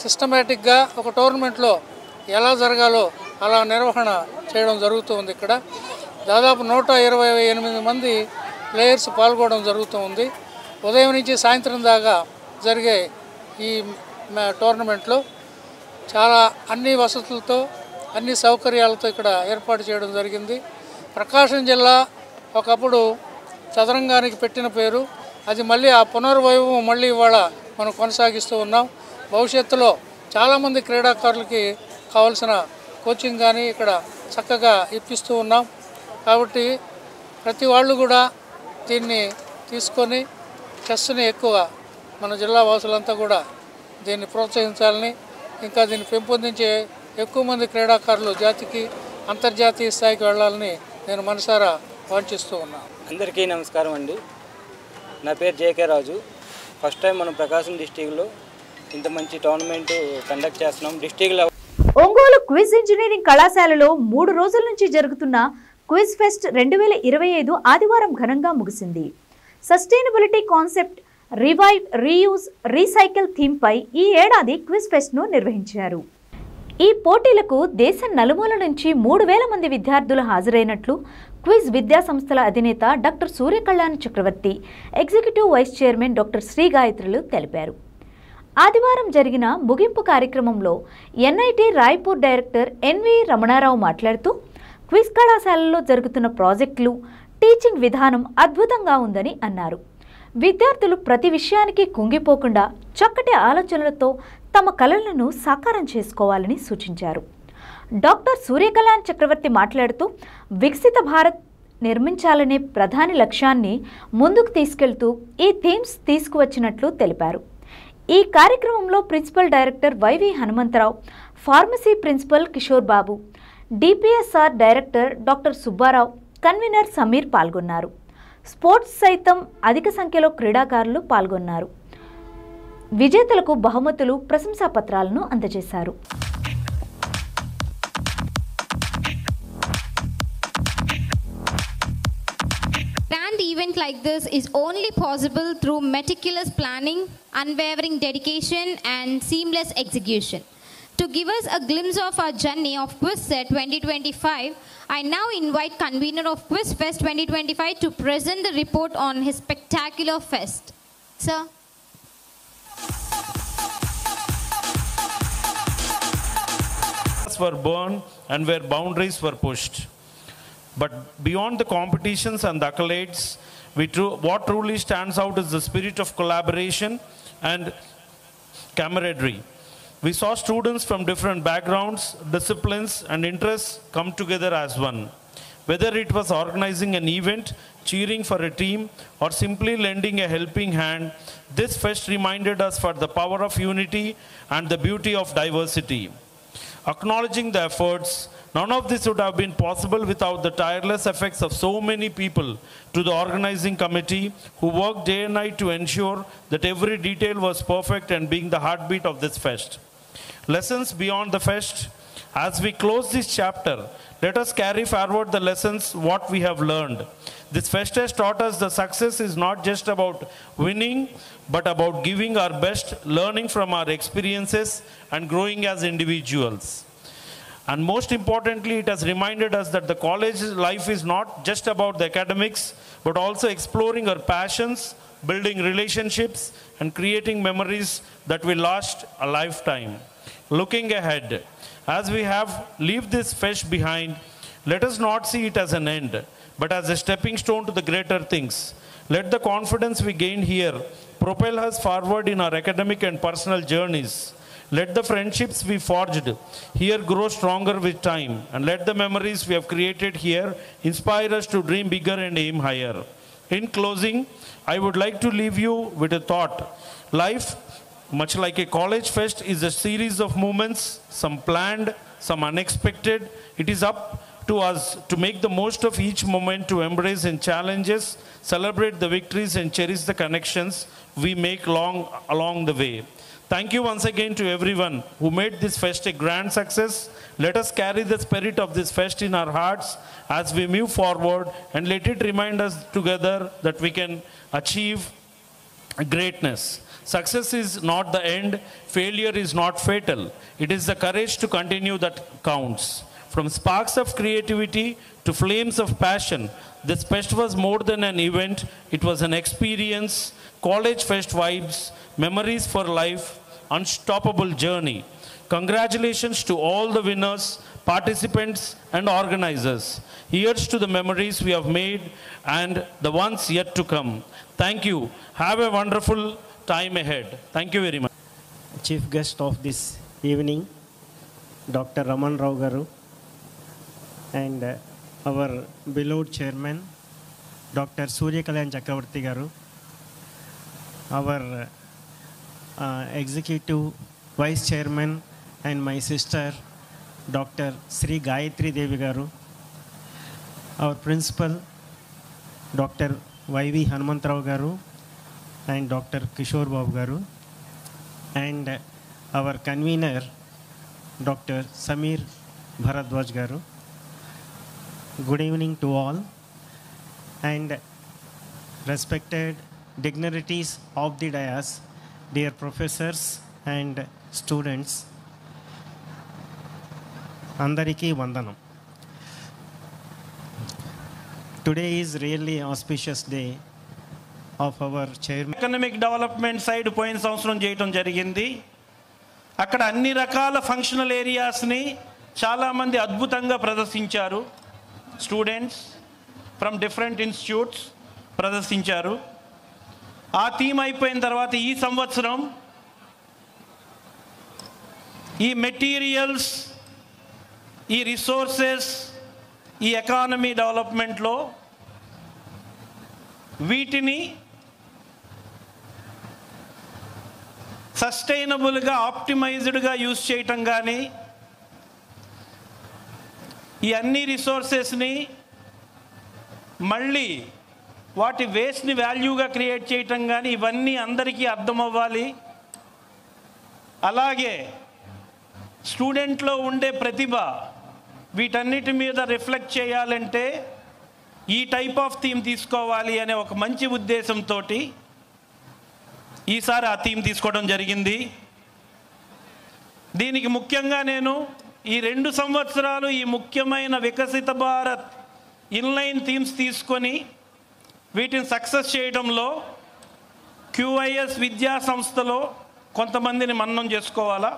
సిస్టమేటిక్గా ఒక టోర్నమెంట్లో ఎలా జరగాలో అలా నిర్వహణ చేయడం జరుగుతుంది. ఇక్కడ దాదాపు 128 మంది ప్లేయర్స్ పాల్గొనడం జరుగుతుంది. ఉదయం నుంచి సాయంత్రం దాకా జరిగే ఈ టోర్నమెంట్లో చాలా అన్ని వసతులతో, అన్ని సౌకర్యాలతో ఇక్కడ ఏర్పాటు చేయడం జరిగింది. ప్రకాశం జిల్లా ఒకప్పుడు చదరంగానికి పెట్టిన పేరు, అది మళ్ళీ ఆ పునర్వైభవం మళ్ళీ ఇవాళ మనం కొనసాగిస్తూ ఉన్నాం. భవిష్యత్తులో చాలామంది క్రీడాకారులకి కావాల్సిన కోచింగ్ కానీ ఇక్కడ చక్కగా ఇప్పిస్తూ ఉన్నాం. కాబట్టి ప్రతి వాళ్ళు కూడా దీన్ని తీసుకొని చెస్ని ఎక్కువ మన జిల్లా వాసులంతా కూడా దీన్ని ప్రోత్సహించాలని, ఇంకా దీన్ని పెంపొందించే ఎక్కువ మంది క్రీడాకారులు జాతికి అంతర్జాతీయ స్థాయికి వెళ్ళాలని నేను మనసారా వాంఛిస్తూ ఉన్నాను. అందరికీ నమస్కారం అండి. నా పేరు జేకే రాజు. ఫస్ట్ టైం మనం ప్రకాశం డిస్టిక్లో ఇంత మంచి టోర్నమెంట్ కండక్ట్ చేస్తున్నాం. District level Ongole quiz engineering కళాశాలలో 3 రోజుల నుంచి జరుగుతున్న క్విజ్ ఫెస్ట్ 2025 ఆదివారం ఘనంగా ముగిసింది. Sustainability concept, revive, reuse, recycle థీమ్పై ఈ ఏడాది క్విజ్ ఫెస్ట్ను నిర్వహించారు. ఈ పోటీలకు దేశం నలుమూల నుంచి 3000 మంది విద్యార్థులు హాజరైనట్లు క్విజ్ విద్యా సంస్థల అధినేత doctor Suryakalyan Chakravarthi, executive vice chairman doctor Sri గాయత్రులు తెలిపారు. ఆదివారం జరిగిన ముగింపు కార్యక్రమంలో NIT Raipur director N V Ramanarao మాట్లాడుతూ క్విజ్ కళాశాలలో జరుగుతున్న ప్రాజెక్టులు, టీచింగ్ విధానం అద్భుతంగా ఉందని అన్నారు. విద్యార్థులు ప్రతి విషయానికి కుంగిపోకుండా చక్కటి ఆలోచనలతో తమ కలలను సాకారం చేసుకోవాలని సూచించారు. డాక్టర్ సూర్యకళ్యాణ్ చక్రవర్తి మాట్లాడుతూ వికసిత భారత్ నిర్మించాలనే ప్రధాని లక్ష్యాన్ని ముందుకు తీసుకెళ్తూ ఈ థీమ్స్ తీసుకువచ్చినట్లు తెలిపారు. ఈ కార్యక్రమంలో principal director Y V Hanumantharao, pharmacy principal Kishore Babu, DPSR director doctor Subbarao, convener Sameer పాల్గొన్నారు. స్పోర్ట్స్ సైతం అధిక సంఖ్యలో క్రీడాకారులు పాల్గొన్నారు. విజేతలకు బహుమతులు, ప్రశంసా పత్రాలను అందజేశారు. Grand event like this is only possible through meticulous planning, unwavering dedication and seamless execution. To give us a glimpse of our journey of QuizFest 2025, I now invite convener of QuizFest 2025 to present the report on his spectacular fest. Sir. Were burned and where boundaries were pushed. But beyond the competitions and the accolades, what truly stands out is the spirit of collaboration and camaraderie. We saw students from different backgrounds, disciplines, and interests come together as one. Whether it was organizing an event, cheering for a team, or simply lending a helping hand, this fest reminded us for the power of unity and the beauty of diversity. Acknowledging the efforts, none of this would have been possible without the tireless efforts of so many people to the organizing committee who worked day and night to ensure that every detail was perfect and being the heartbeat of this fest. Lessons beyond the fest. As we close this chapter, let us carry forward the lessons what we have learned. This fest has taught us that success is not just about winning, but about giving our best, learning from our experiences, and growing as individuals. And most importantly, it has reminded us that the college life is not just about the academics, but also exploring our passions, building relationships, and creating memories that will last a lifetime. Looking ahead, as we have left this fest behind, let us not see it as an end, but as a stepping stone to the greater things. Let the confidence we gain here propel us forward in our academic and personal journeys. Let the friendships we forged here grow stronger with time, and let the memories we have created here inspire us to dream bigger and aim higher. In closing, I would like to leave you with a thought. Life, much like a college fest, is a series of moments, some planned, some unexpected. It is up to us to make the most of each moment, to embrace and challenges, celebrate the victories, and cherish the connections we make along the way. Thank you once again to everyone who made this fest a grand success. Let us carry the spirit of this fest in our hearts as we move forward, and let it remind us together that we can achieve greatness. Success is not the end, failure is not fatal. It is the courage to continue that counts. From sparks of creativity to flames of passion, this fest was more than an event, it was an experience, college fest vibes, memories for life, unstoppable journey. Congratulations to all the winners, participants, and organizers. Here's to the memories we have made and the ones yet to come. Thank you. Have a wonderful time ahead. Thank you very much. Chief guest of this evening, Dr. Raman Rao Garu, and our beloved chairman, Dr. Surya Kalyan Chakravarti Garu, our executive vice chairman and my sister, Dr. Sri Gayatri Devi Garu, our principal, Dr. Y.V. Hanumantrao Garu, and Dr. Kishore Babu Garu, and our convener, Dr. Samir Bharadwaj Garu. Good evening to all, and respected dignitaries of the dais, dear professors and students, Andariki Vandanam. Today is really auspicious day of our chairman. Economic development side పోయిన సంవత్సరం చేయటం జరిగింది. అక్కడ అన్ని రకాల functional ఏరియాస్ని చాలామంది అద్భుతంగా ప్రదర్శించారు. స్టూడెంట్స్ ఫ్రమ్ డిఫరెంట్ ఇన్స్టిట్యూట్స్ ప్రదర్శించారు. ఆ థీమ్ అయిపోయిన తర్వాత ఈ సంవత్సరం ఈ మెటీరియల్స్, ఈ రిసోర్సెస్, ఈ ఎకానమీ డెవలప్మెంట్లో వీటిని సస్టైనబుల్గా, ఆప్టిమైజ్డ్గా యూజ్ చేయటం కానీ, ఈ అన్ని రిసోర్సెస్ని మళ్ళీ వాటి వేస్ట్ని వాల్యూగా క్రియేట్ చేయటం కానీ, ఇవన్నీ అందరికీ అర్థమవ్వాలి. అలాగే స్టూడెంట్లో ఉండే ప్రతిభ వీటన్నిటి మీద రిఫ్లెక్ట్ చేయాలంటే ఈ టైప్ ఆఫ్ థీమ్ తీసుకోవాలి అనే ఒక మంచి ఉద్దేశంతో ఈసారి ఆ థీమ్ తీసుకోవడం జరిగింది. దీనికి ముఖ్యంగా నేను ఈ 2 సంవత్సరాలు ఈ ముఖ్యమైన వికసిత భారత్ ఇన్లైన్ థీమ్స్ తీసుకొని వీటిని సక్సెస్ చేయడంలో QIS విద్యా సంస్థలో కొంతమందిని మన్నం చేసుకోవాలా.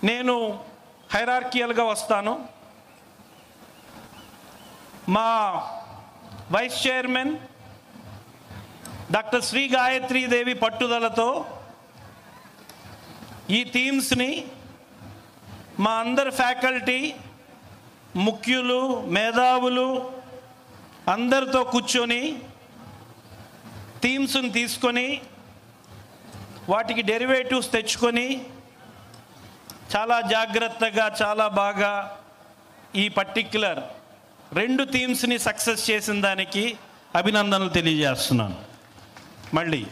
నేను హైరార్కియల్గా వస్తాను. మా vice chairman doctor Sri Gayatri Devi పట్టుదలతో ఈ థీమ్స్ని మా అందరి ఫ్యాకల్టీ, ముఖ్యులు, మేధావులు అందరితో కూర్చొని థీమ్స్ని తీసుకొని వాటికి డెరివేటివ్స్ తెచ్చుకొని చాలా జాగ్రత్తగా, చాలా బాగా ఈ పర్టిక్యులర్ 2 థీమ్స్ని సక్సెస్ చేసిన దానికి అభినందనలు తెలియజేస్తున్నాను. మళ్ళీ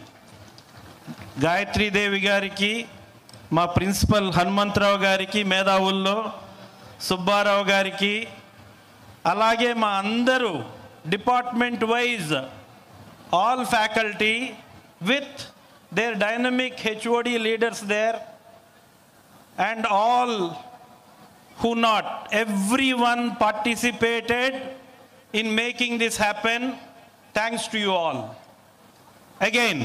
గాయత్రీదేవి గారికి, మా ప్రిన్సిపల్ హనుమంతరావు గారికి, మేధావుల్లో సుబ్బారావు గారికి, అలాగే మా అందరూ department wise all faculty with their dynamic HOD leaders there and all who not, everyone participated in making this happen. Thanks to you all. Again,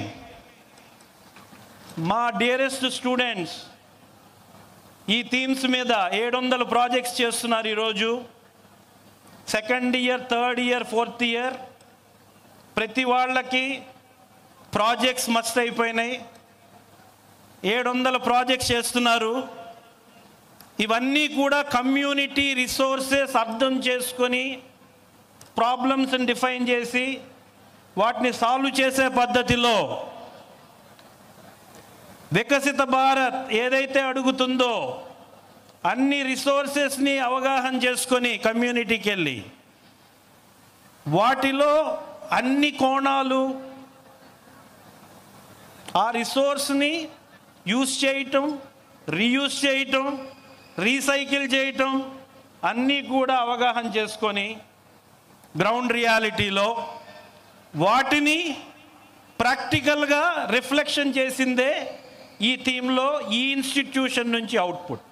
my dearest students, ఈ థీమ్స్ మీద 700 ప్రాజెక్ట్స్ చేస్తున్నారు ఈరోజు. 2nd year, 3rd year, 4th year ప్రతి వాళ్ళకి projects must అయిపోయినాయి. 700 projects చేస్తున్నారు. ఇవన్నీ కూడా కమ్యూనిటీ రిసోర్సెస్ అర్థం చేసుకొని ప్రాబ్లమ్స్ని డిఫైన్ చేసి వాటిని సాల్వ్ చేసే పద్ధతిలో వికసిత భారత్ ఏదైతే అడుగుతుందో అన్ని రిసోర్సెస్ని అవగాహన చేసుకొని కమ్యూనిటీకి వెళ్ళి వాటిలో అన్ని కోణాలు ఆ రిసోర్స్ని యూజ్ చేయటం, రీయూజ్ చేయటం, రీసైకిల్ చేయటం అన్నీ కూడా అవగాహన చేసుకొని గ్రౌండ్ రియాలిటీలో వాటిని ప్రాక్టికల్గా రిఫ్లెక్షన్ చేసిందే ఈ థీమ్లో ఈ ఇన్స్టిట్యూషన్ నుంచి అవుట్పుట్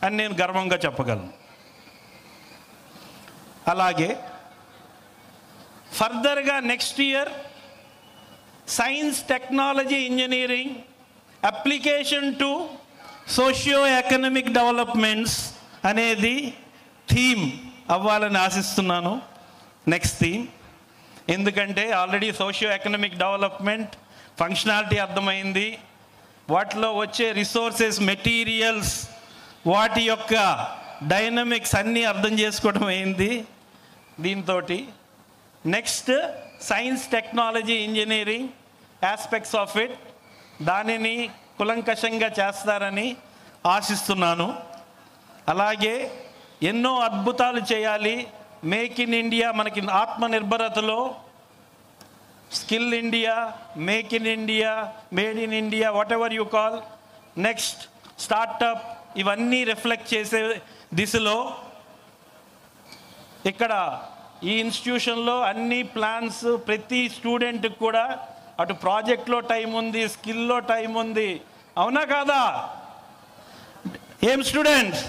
అని నేను గర్వంగా చెప్పగలను. అలాగే ఫర్దర్గా next year science, technology, engineering application to socio economic developments అనేది థీమ్ అవ్వాలని ఆశిస్తున్నాను. నెక్స్ట్ థీమ్ ఎందుకంటే already socio economic development functionality అర్థమైంది, వాటిలో వచ్చే రిసోర్సెస్, మెటీరియల్స్, వాటి యొక్క డైనమిక్స్ అన్నీ అర్థం చేసుకోవడం అయింది. దీంతో next science, technology, engineering aspects of it దానిని కులంకషంగా చేస్తారని ఆశిస్తున్నాను. అలాగే ఎన్నో అద్భుతాలు చేయాలి. మేక్ ఇన్ ఇండియా, మనకి ఆత్మనిర్భరతలో skill India, make in India, made in India, whatever you call, next startup, ఇవన్నీ రిఫ్లెక్ట్ చేసే దిశలో ఇక్కడ ఈ ఇన్స్టిట్యూషన్లో అన్ని ప్లాన్స్ ప్రతి స్టూడెంట్కి కూడా అటు ప్రాజెక్ట్లో టైం ఉంది, స్కిల్లో టైం ఉంది. అవునా కాదా? ఏం students?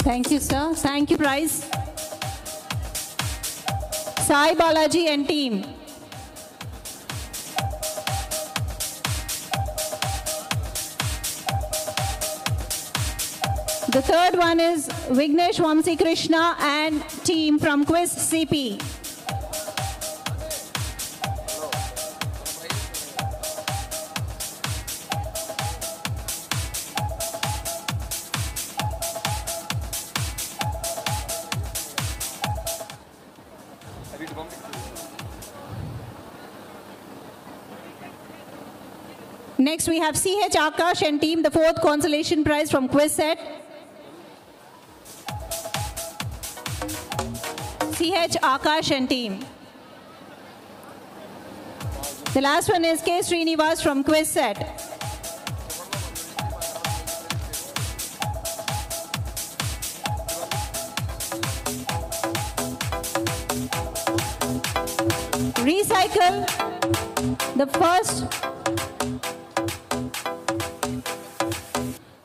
Thank you, sir. Thank you, Prize. Sai Balaji and team. The third one is Vignesh Vamsi Krishna and team from Quiz CP. Next, we have CH Akash and team, the 4th consolation prize from quiz set. CH Akash and team. The last one is K. Srinivas from quiz set.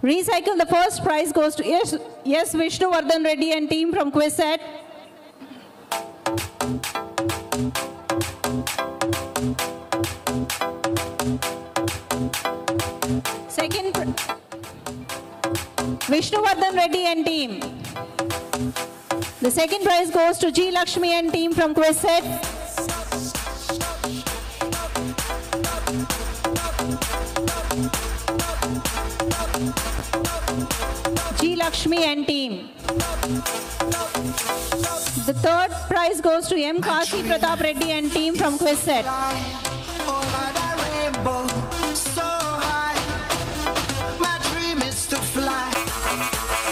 Recycle the first prize goes to yes Vishnuvardhan Reddy and team from quiz set. Second, Vishnuvardhan Reddy and team. The second prize goes to G. Lakshmi and team from quiz set. G. Lakshmi and team. The third prize goes to M. Kasi Pratap Reddy and team from quiz set.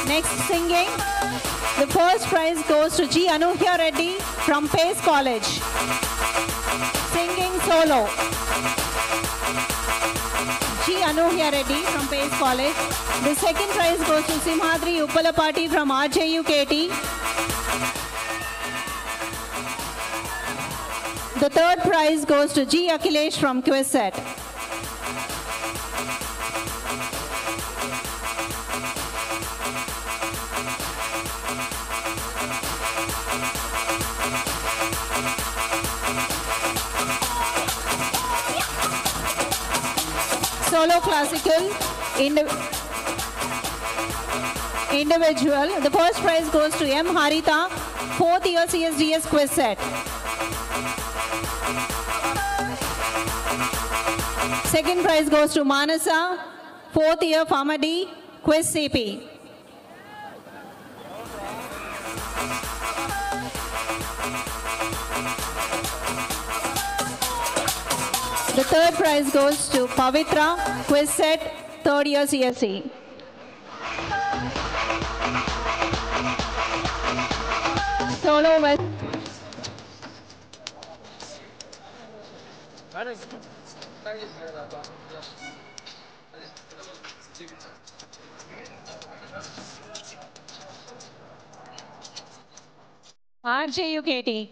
Next, singing. The first prize goes to G. Anuhya Reddy from Pace College. Singing solo. G. Anuhya Reddy from Pace College. The second prize goes to Simhadri Uppalapati from RJU KT. The third prize goes to G. Akhilesh from quiz set. Solo classical individual. The first prize goes to M. Harita, 4th year CSDS quiz set. Second prize goes to Manasa, 4th year Pharma D quiz CP. The third prize goes to Pavitra, quiz set, 3rd year CSE. Solo with RJU KT.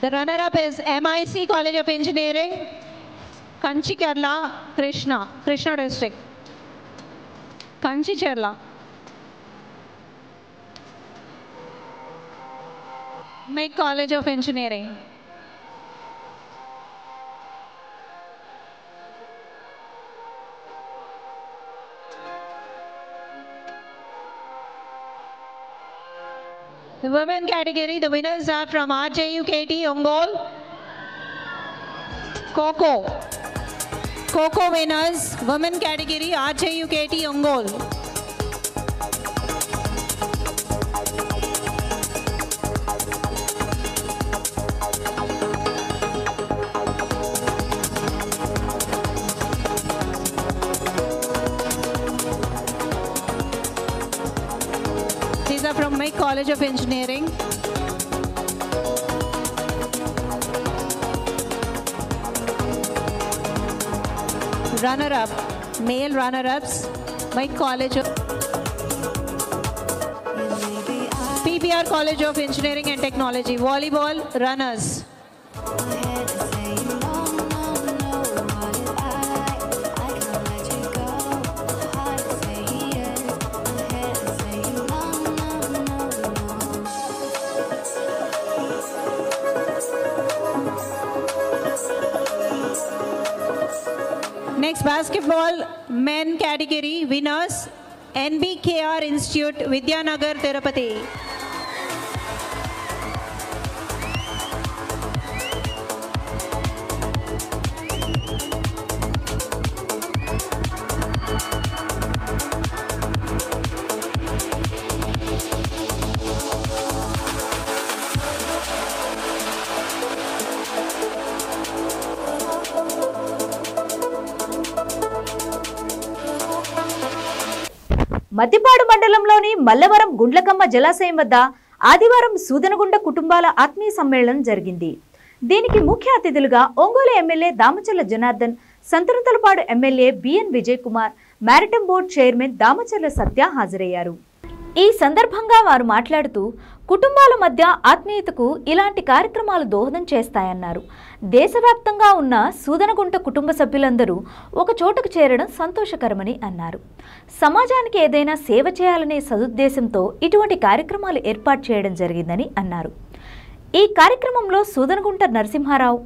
The runner-up is MIC College of Engineering, Kanchikerla, Krishna district. Kanchikerla. MIC College of Engineering. The women category, the winners are from RJU KT Ongole. Coco winners, women category, RJU KT Ongole. These are from my College of Engineering. Runner-up, male runner-ups, my College of PBR College of Engineering and Technology, volleyball runners. Next, basketball men category winners, NBKR Institute, Vidyanagar, Tirupati. Maddipadu మండలంలోని మల్లవరం గుండ్లకమ్మ జలాశయం వద్ద ఆదివారం సూదనగుంట కుటుంబాల ఆత్మీయ సమ్మేళనం జరిగింది. దీనికి ముఖ్య అతిథులుగా Ongole MLA Damacharla Janardhan, Santhanuthalapadu MLA B N Vijay Kumar, maritime board chairman Damacharla Satya హాజరయ్యారు. ఈ సందర్భంగా వారు మాట్లాడుతూ కుటుంబాల మధ్య ఆత్మీయతకు ఇలాంటి కార్యక్రమాలు దోహదం చేస్తాయన్నారు. దేశవ్యాప్తంగా ఉన్న సూదనగుంట కుటుంబ సభ్యులందరూ ఒక చోటుకు చేరడం సంతోషకరమని అన్నారు. సమాజానికి ఏదైనా సేవ చేయాలనే సదుద్దేశంతో ఇటువంటి కార్యక్రమాలు ఏర్పాటు చేయడం జరిగిందని అన్నారు. ఈ కార్యక్రమంలో సూదనగుంట నరసింహారావు,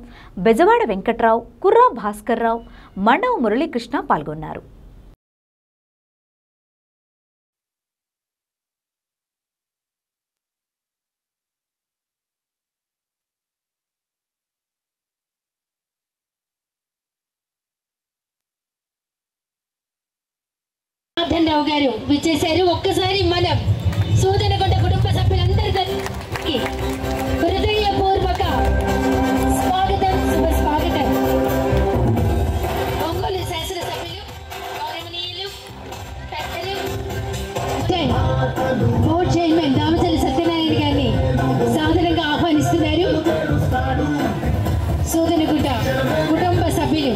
బెజవాడ వెంకట్రావు, కుర్రా భాస్కర్రావు, మండవ మురళీకృష్ణ పాల్గొన్నారు. రావు గారు విచ్చేశారు. ఒక్కసారి మనం సూదనగుంట కుటుంబ సభ్యులందరికీ హృదయపూర్వక స్వాగతం, శుభ స్వాగతం. ఒంగోలు శాసనసభ్యులు గౌరవనీయులు బోర్డు చైర్మన్ దామచర్ల సత్యనారాయణ గారిని సాధారణంగా ఆహ్వానిస్తున్నారు. సూదనగుంట కుటుంబ సభ్యులు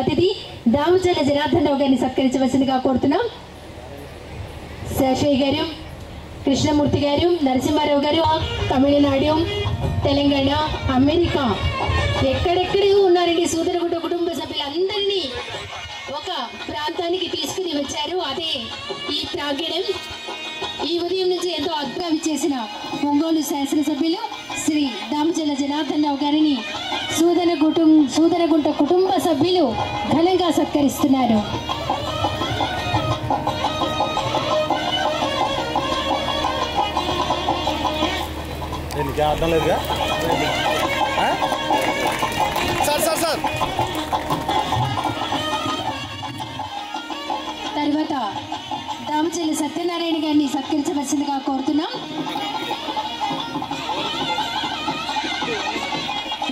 అతిథి దామచర్ల జనార్దన్ రావు గారిని సత్కరించవలసిందిగా కోరుతున్నాం. శేషయ్య గారు, కృష్ణమూర్తి గారు, నరసింహారావు గారు, తమిళనాడు, తెలంగాణ, అమెరికా ఎక్కడెక్కడో ఉన్నారండి. సూదనగుంట కుటుంబ సభ్యులందరినీ ఒక ప్రాంతానికి తీసుకుని వచ్చారు. అదే ఈ ప్రాంగణం. ఈ ఉదయం నుంచి ఎంతో అద్భుతంగా విచ్చేసిన ఒంగోలు శాసనసభ్యులు శ్రీ దామచర్ల జనార్దన్ రావు గారిని సూదనగుంట కుటుంబ సభ్యులు ఘనంగా సత్కరిస్తున్నారు. అర్థం లేదుగా సార్. తర్వాత దామచర్ల సత్యనారాయణ గారిని సత్కరించవలసిందిగా కోరుతున్నాం.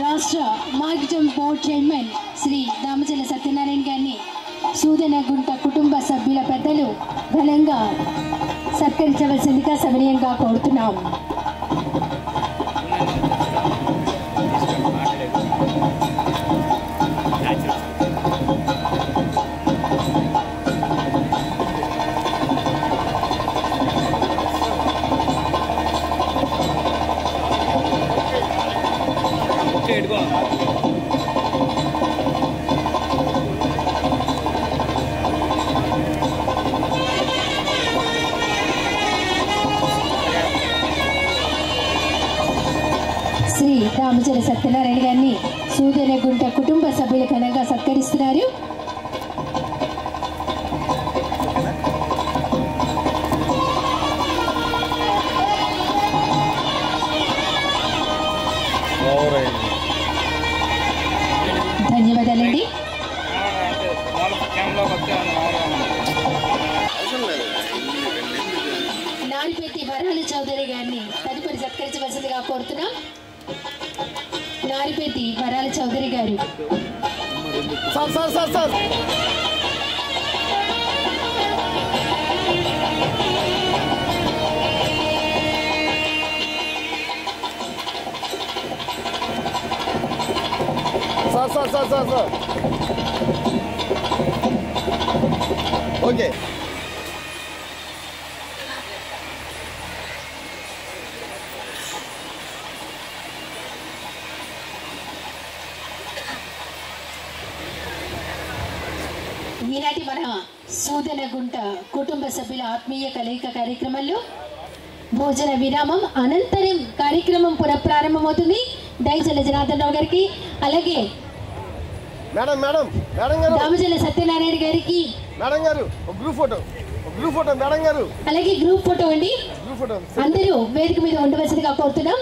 రాష్ట్ర marketing board chairman Shri Damacharla Satyanarayana గారిని సూదనగుంట కుటుంబ సభ్యుల పెద్దలు ఘనంగా సత్కరించవలసిందిగా సవినయంగా కోరుతున్నాం. శ్రీ దామచర్ల సత్యనారాయణ గారిని సూదనగుంట కుటుంబ సభ్యులు ఘనంగా సత్కరిస్తున్నారు. ధన్యవాదాలండి. నారిపెట్టి వరాల చౌదరి గారిని తదుపరి సత్కరించవలసిందిగా కోరుతున్నాం. నారిపెట్టి వరాల చౌదరి గారు. Sir okay. ఈనాటి మన సూదనగుంట కుటుంబ సభ్యుల ఆత్మీయ కలయిక కార్యక్రమంలో భోజన విరామం అనంతరం కార్యక్రమం పునఃప్రారంభమవుతుంది. దైజల జనార్దన్ రావు గారికి, అలాగే దామజల సత్యనారాయణ గారికి అలాగే గ్రూప్ ఫోటో అండి. అందరూ వేదిక మీద ఉండవలసిందిగా కోరుతున్నాం.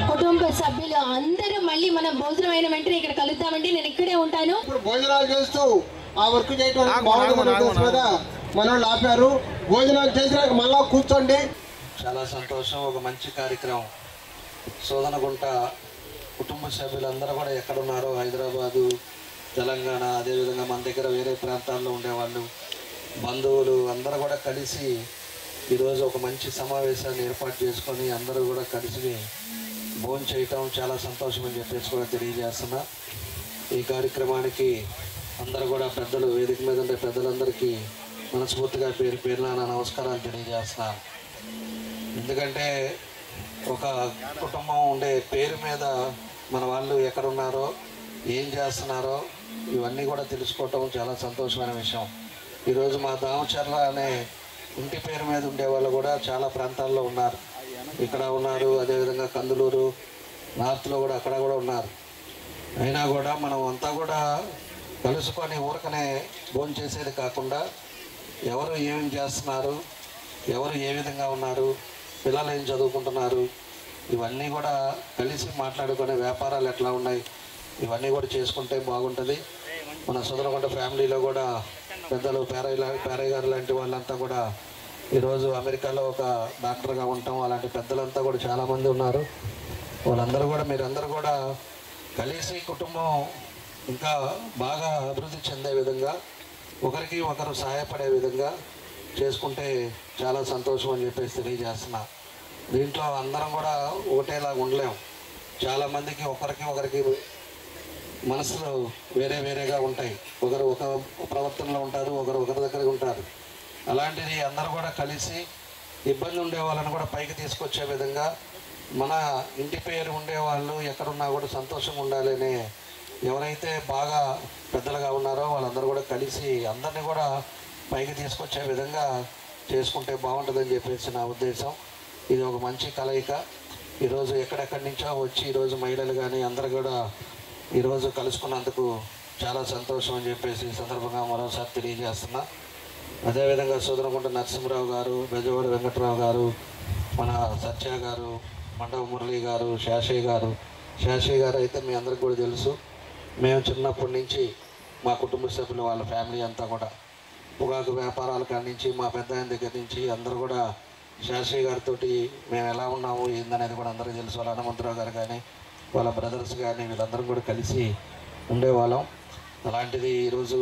కుటుంబ సభ్యులు అందరూ మళ్ళీ మనం భోజనం అయిన వెంటనే ఇక్కడ కలుద్దామండి. నేను ఇక్కడే ఉంటాను. భోజనాలు చేస్తూ ఆ వర్క్ చేయడం మనం ఆపారు. భోజనాలు చేసినాక మళ్ళా కూర్చోండి. చాలా సంతోషం. ఒక మంచి కార్యక్రమం. సోదనగుంట కుటుంబ సభ్యులందరూ కూడా ఎక్కడున్నారో, హైదరాబాదు, తెలంగాణ, అదేవిధంగా మన దగ్గర వేరే ప్రాంతాల్లో ఉండేవాళ్ళు, బంధువులు అందరూ కూడా కలిసి ఈరోజు ఒక మంచి సమావేశాన్ని ఏర్పాటు చేసుకొని అందరూ కూడా కలిసి భోజనం చేయటం చాలా సంతోషం అని చెప్పేసి కూడా తెలియజేస్తున్నా. ఈ కార్యక్రమానికి అందరూ కూడా పెద్దలు, వేదిక మీద ఉండే పెద్దలందరికీ మనస్ఫూర్తిగా పేరు పేరున నా నమస్కారాలు తెలియజేస్తున్నాను. ఎందుకంటే ఒక కుటుంబం ఉండే పేరు మీద మన వాళ్ళు ఎక్కడున్నారో, ఏం చేస్తున్నారో ఇవన్నీ కూడా తెలుసుకోవటం చాలా సంతోషమైన విషయం. ఈరోజు మా దామచర్ల అనే ఇంటి పేరు మీద ఉండేవాళ్ళు కూడా చాలా ప్రాంతాల్లో ఉన్నారు. ఇక్కడ ఉన్నారు, అదేవిధంగా కందులూరు నార్త్లో కూడా అక్కడ కూడా ఉన్నారు. అయినా కూడా మనం అంతా కూడా కలుసుకొని ఊరకనే భోజనం చేసేది కాకుండా ఎవరు ఏమేమి చేస్తున్నారు, ఎవరు ఏ విధంగా ఉన్నారు, పిల్లలు ఏం చదువుకుంటున్నారు, ఇవన్నీ కూడా కలిసి మాట్లాడుకునే వ్యాపారాలు ఎట్లా ఉన్నాయి, ఇవన్నీ కూడా చేసుకుంటే బాగుంటుంది. మన సోదరగుంట ఫ్యామిలీలో కూడా పెద్దలు పేరయ్య గారు లాంటి వాళ్ళంతా కూడా ఈరోజు అమెరికాలో ఒక డాక్టర్గా ఉంటాం. అలాంటి పెద్దలంతా కూడా చాలామంది ఉన్నారు. వాళ్ళందరూ కూడా మీరందరూ కూడా కలిసి కుటుంబం ఇంకా బాగా అభివృద్ధి చెందే విధంగా, ఒకరికి ఒకరు సహాయపడే విధంగా చేసుకుంటే చాలా సంతోషం అని చెప్పేసి తెలియజేస్తున్నా. దీంట్లో అందరం కూడా ఒకటేలాగా ఉండలేము. చాలామందికి ఒకరికి మనసులు వేరే వేరేగా ఉంటాయి. ఒకరు ఒక ప్రవర్తనలో ఉంటారు, ఒకరి దగ్గర ఉంటారు. అలాంటిది అందరూ కూడా కలిసి ఇబ్బంది ఉండే వాళ్ళని కూడా పైకి తీసుకొచ్చే విధంగా, మన ఇంటి పేరు ఉండేవాళ్ళు ఎక్కడున్నా కూడా సంతోషంగా ఉండాలని ఎవరైతే బాగా పెద్దలుగా ఉన్నారో వాళ్ళందరూ కూడా కలిసి అందరినీ కూడా పైకి తీసుకొచ్చే విధంగా చేసుకుంటే బాగుంటుందని చెప్పేసి నా ఉద్దేశం. ఇది ఒక మంచి కలయిక. ఈరోజు ఎక్కడెక్కడి నుంచో వచ్చి ఈరోజు మహిళలు కానీ అందరూ కూడా ఈరోజు కలుసుకున్నందుకు చాలా సంతోషం అని చెప్పేసి ఈ సందర్భంగా మరోసారి తెలియజేస్తున్నా. అదేవిధంగా సోదరగుంట నరసింహరావు గారు, బెజవాడ వెంకట్రావు గారు, మన సత్య గారు, మండవ మురళి గారు, శాషయ్య గారు అయితే మీ అందరికి కూడా తెలుసు. మేము చిన్నప్పటి నుంచి మా కుటుంబ సభ్యులు వాళ్ళ ఫ్యామిలీ అంతా కూడా పొగాకు వ్యాపారాల కాడి నుంచి మా పెద్ద ఆయన దగ్గర నుంచి అందరూ కూడా శాషయ్య గారితో మేము ఎలా ఉన్నాము ఏందనేది కూడా అందరికీ తెలుసు. వాళ్ళ హనుమంతరావు గారు కానీ వాళ్ళ బ్రదర్స్ కానీ వీళ్ళందరూ కూడా కలిసి ఉండేవాళ్ళం. అలాంటిది ఈరోజు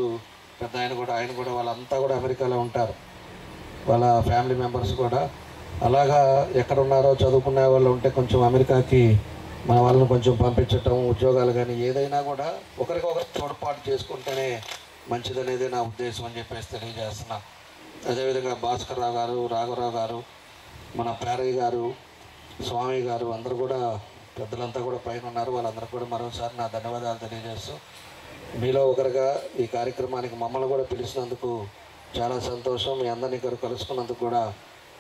పెద్ద ఆయన కూడా వాళ్ళంతా కూడా అమెరికాలో ఉంటారు. వాళ్ళ ఫ్యామిలీ మెంబర్స్ కూడా అలాగా ఎక్కడున్నారో చదువుకునే వాళ్ళు ఉంటే కొంచెం అమెరికాకి మన వాళ్ళని కొంచెం పంపించటం, ఉద్యోగాలు కానీ ఏదైనా కూడా ఒకరికొకరు తోడ్పాటు చేసుకుంటేనే మంచిదనేది నా ఉద్దేశం అని చెప్పేసి తెలియజేస్తున్నా. అదేవిధంగా భాస్కర్ రావు గారు, రాఘవరావు గారు, మన పేరయ్య గారు, స్వామి గారు అందరూ కూడా పెద్దలంతా కూడా పైన ఉన్నారు. వాళ్ళందరూ కూడా మరోసారి నా ధన్యవాదాలు తెలియజేస్తూ, మీలో ఒకరిగా ఈ కార్యక్రమానికి మమ్మల్ని కూడా పిలిచినందుకు చాలా సంతోషం. మీ అందరినీ ఇక్కడ కలుసుకున్నందుకు కూడా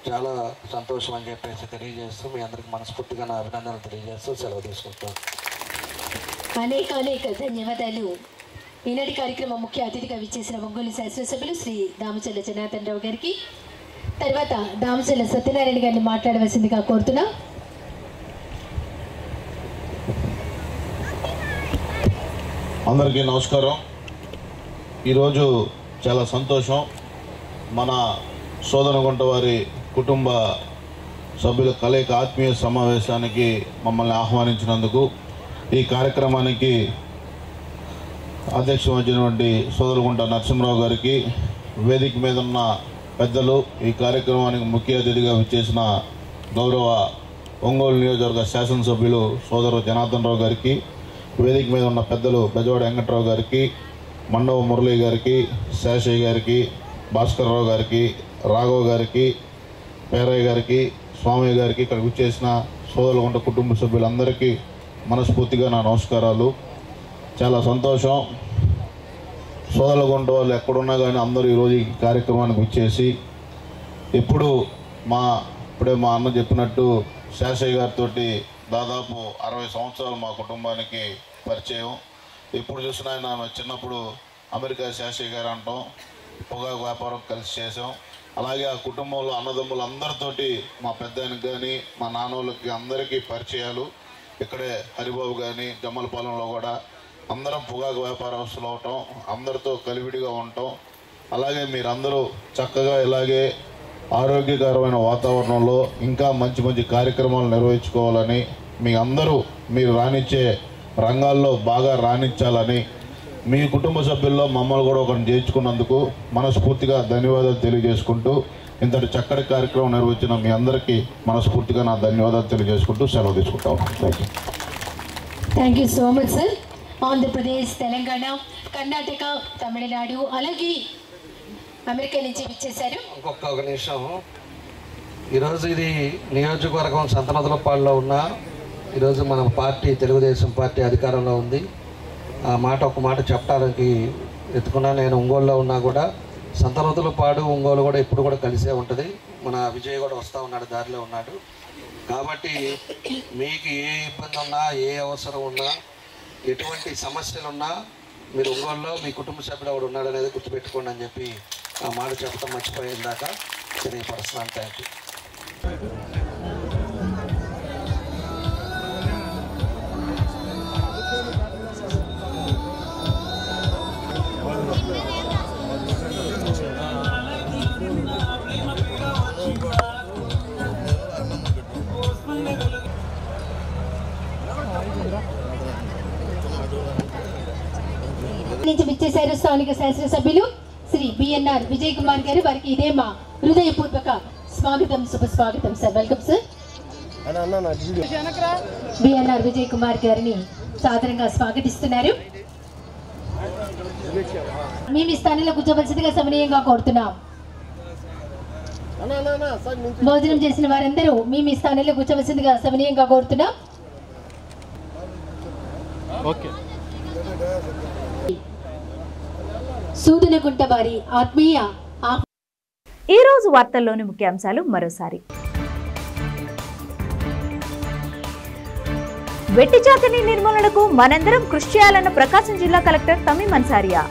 చాలా సంతోషం అని చెప్పేసి తెలియజేస్తూ, మీ అందరికి మనస్ఫూర్తిగా నా అభినందనలు తెలియజేస్తూ సెలవు తీసుకుంటాను. అనేక ధన్యవాదాలు. ఈనాటి కార్యక్రమం ముఖ్య అతిథిగా విచ్చేసిన ఒంగోలు శాసనసభ్యులు శ్రీ దామచల్ల జనార్దన్ రావు గారికి, తర్వాత దామచల్ల సత్యనారాయణ గారిని మాట్లాడవలసిందిగా కోరుతున్నా. అందరికీ నమస్కారం. ఈరోజు చాలా సంతోషం. మన సోదనగుంట వారి కుటుంబ సభ్యుల కలయిక ఆత్మీయ సమావేశానికి మమ్మల్ని ఆహ్వానించినందుకు, ఈ కార్యక్రమానికి అధ్యక్షం వచ్చినటువంటి సోదరగుంట నరసింహరావు గారికి, వేదిక మీద ఉన్న పెద్దలు, ఈ కార్యక్రమానికి ముఖ్య అతిథిగా విచ్చేసిన గౌరవ ఒంగోలు నియోజకవర్గ శాసనసభ్యులు సోదరు జనార్దన్ రావు గారికి, వేదిక మీద ఉన్న పెద్దలు బెజవాడ వెంకట్రావు గారికి, మండవ మురళి గారికి, శేషయ్య గారికి, భాస్కర్ రావు గారికి, రాఘవ గారికి, పేరయ్య గారికి, స్వామి గారికి, ఇక్కడ విచ్చేసిన సోదరగుంట కుటుంబ సభ్యులందరికీ మనస్ఫూర్తిగా నా నమస్కారాలు. చాలా సంతోషం. సోదరగుంట వాళ్ళు ఎక్కడున్నా కానీ అందరూ ఈరోజు ఈ కార్యక్రమానికి విచ్చేసి, ఇప్పుడే మా అన్న చెప్పినట్టు శేషయ్య గారితో దాదాపు 60 సంవత్సరాలు మా కుటుంబానికి పరిచయం. ఎప్పుడు చూసినా ఆయన చిన్నప్పుడు అమెరికా శేషయ్య గారు అంటాం, పొగాకు వ్యాపారం కలిసి చేసాం. అలాగే ఆ కుటుంబంలో అన్నదమ్ములు అందరితోటి మా పెద్దానికి కానీ మా నాన్నోళ్ళకి అందరికీ పరిచయాలు. ఇక్కడే హరిబాబు కానీ జమ్మలపాలెంలో కూడా అందరం పొగాకు వ్యాపారస్తులు అవటం, అందరితో కలివిడిగా ఉండటం. అలాగే మీరందరూ చక్కగా ఇలాగే ఆరోగ్యకరమైన వాతావరణంలో ఇంకా మంచి మంచి కార్యక్రమాలు నిర్వహించుకోవాలని, మీరు రాణించే రంగాల్లో బాగా రాణించాలని, మీ కుటుంబ సభ్యుల్లో మమ్మల్ని కూడా ఒకరిని చేర్చుకున్నందుకు మనస్ఫూర్తిగా ధన్యవాదాలు తెలియజేసుకుంటూ, ఇంతటి చక్కటి కార్యక్రమం నిర్వహించిన మీ అందరికీ మనస్ఫూర్తిగా నా ధన్యవాదాలు తెలియజేసుకుంటూ సెలవు తీసుకుంటాం. Thank you so much sir. Andhra Pradesh, Telangana, Karnataka, Tamil Nadu, అలాగే అమెరికా నుంచి విచ్చేశారు. ఒక నిమిషం. ఈరోజు ఇది నియోజకవర్గం సంతనోతులపాడులో ఉన్న, ఈరోజు మన పార్టీ తెలుగుదేశం పార్టీ అధికారంలో ఉంది. ఆ మాట ఒక మాట చెప్పడానికి ఎత్తుకున్నా. నేను ఒంగోలులో ఉన్నా కూడా సంతనోతులపాడు ఒంగోలు కూడా ఇప్పుడు కూడా కలిసే ఉంటుంది. మన విజయ్ కూడా వస్తూ ఉన్నాడు, దారిలో ఉన్నాడు. కాబట్టి మీకు ఏ ఇబ్బంది ఉన్నా, ఏ అవసరం ఉన్నా, ఎటువంటి సమస్యలున్నా మీరు ఒంగోలులో మీ కుటుంబ సభ్యుడు ఎవడు ఉన్నాడు అనేది గుర్తుపెట్టుకోండి అని చెప్పి ఆ మాట చెప్పడం మర్చిపోయిందాక తెలియపరుస్తున్నాను. Thank you. నుంచి విచ్చేశారు స్థానిక శాసనసభ్యులు శ్రీ బిఎన్ఆర్ విజయ్ కుమార్ గారు. వారికి ఇదే మా హృదయపూర్వక స్వాగతం, శుభ స్వాగతం sir. Welcome sir. BNR Vijay Kumar గారిని సాదరంగా స్వాగతిస్తున్నారు. మేము ఈ స్థానంలో కూర్చోవలసిందిగా సమనీయంగా కోరుతున్నాం. భోజనం చేసిన వారందరూ మేము ఈ స్థానంలో కూర్చోవలసిందిగా సమనీయంగా కోరుతున్నాం. సూదనగుంట వారి ఆత్మీయ. ఈ రోజు వార్తల్లోని ముఖ్యాంశాలు మరోసారి. వెట్టి చాకిరీ నిర్మూలనకు మనందరం కృషి చేయాలన్న ప్రకాశం జిల్లా కలెక్టర్ తమీం అన్సారియా.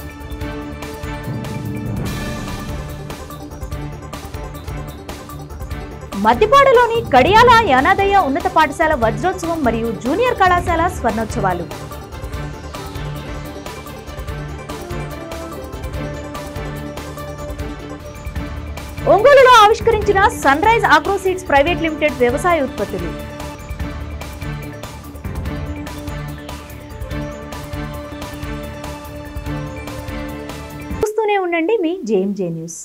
మద్దిపాడులోని కడియాల యానాదయ్య ఉన్నత పాఠశాల వజ్రోత్సవం మరియు జూనియర్ కళాశాల స్వర్ణోత్సవాలు. ఒంగోలులో ఆవిష్కరించిన sun rise agro seeds private limited వ్యవసాయ ఉత్పత్తులు. చూస్తూనే ఉండండి మీ జేఎంజే న్యూస్.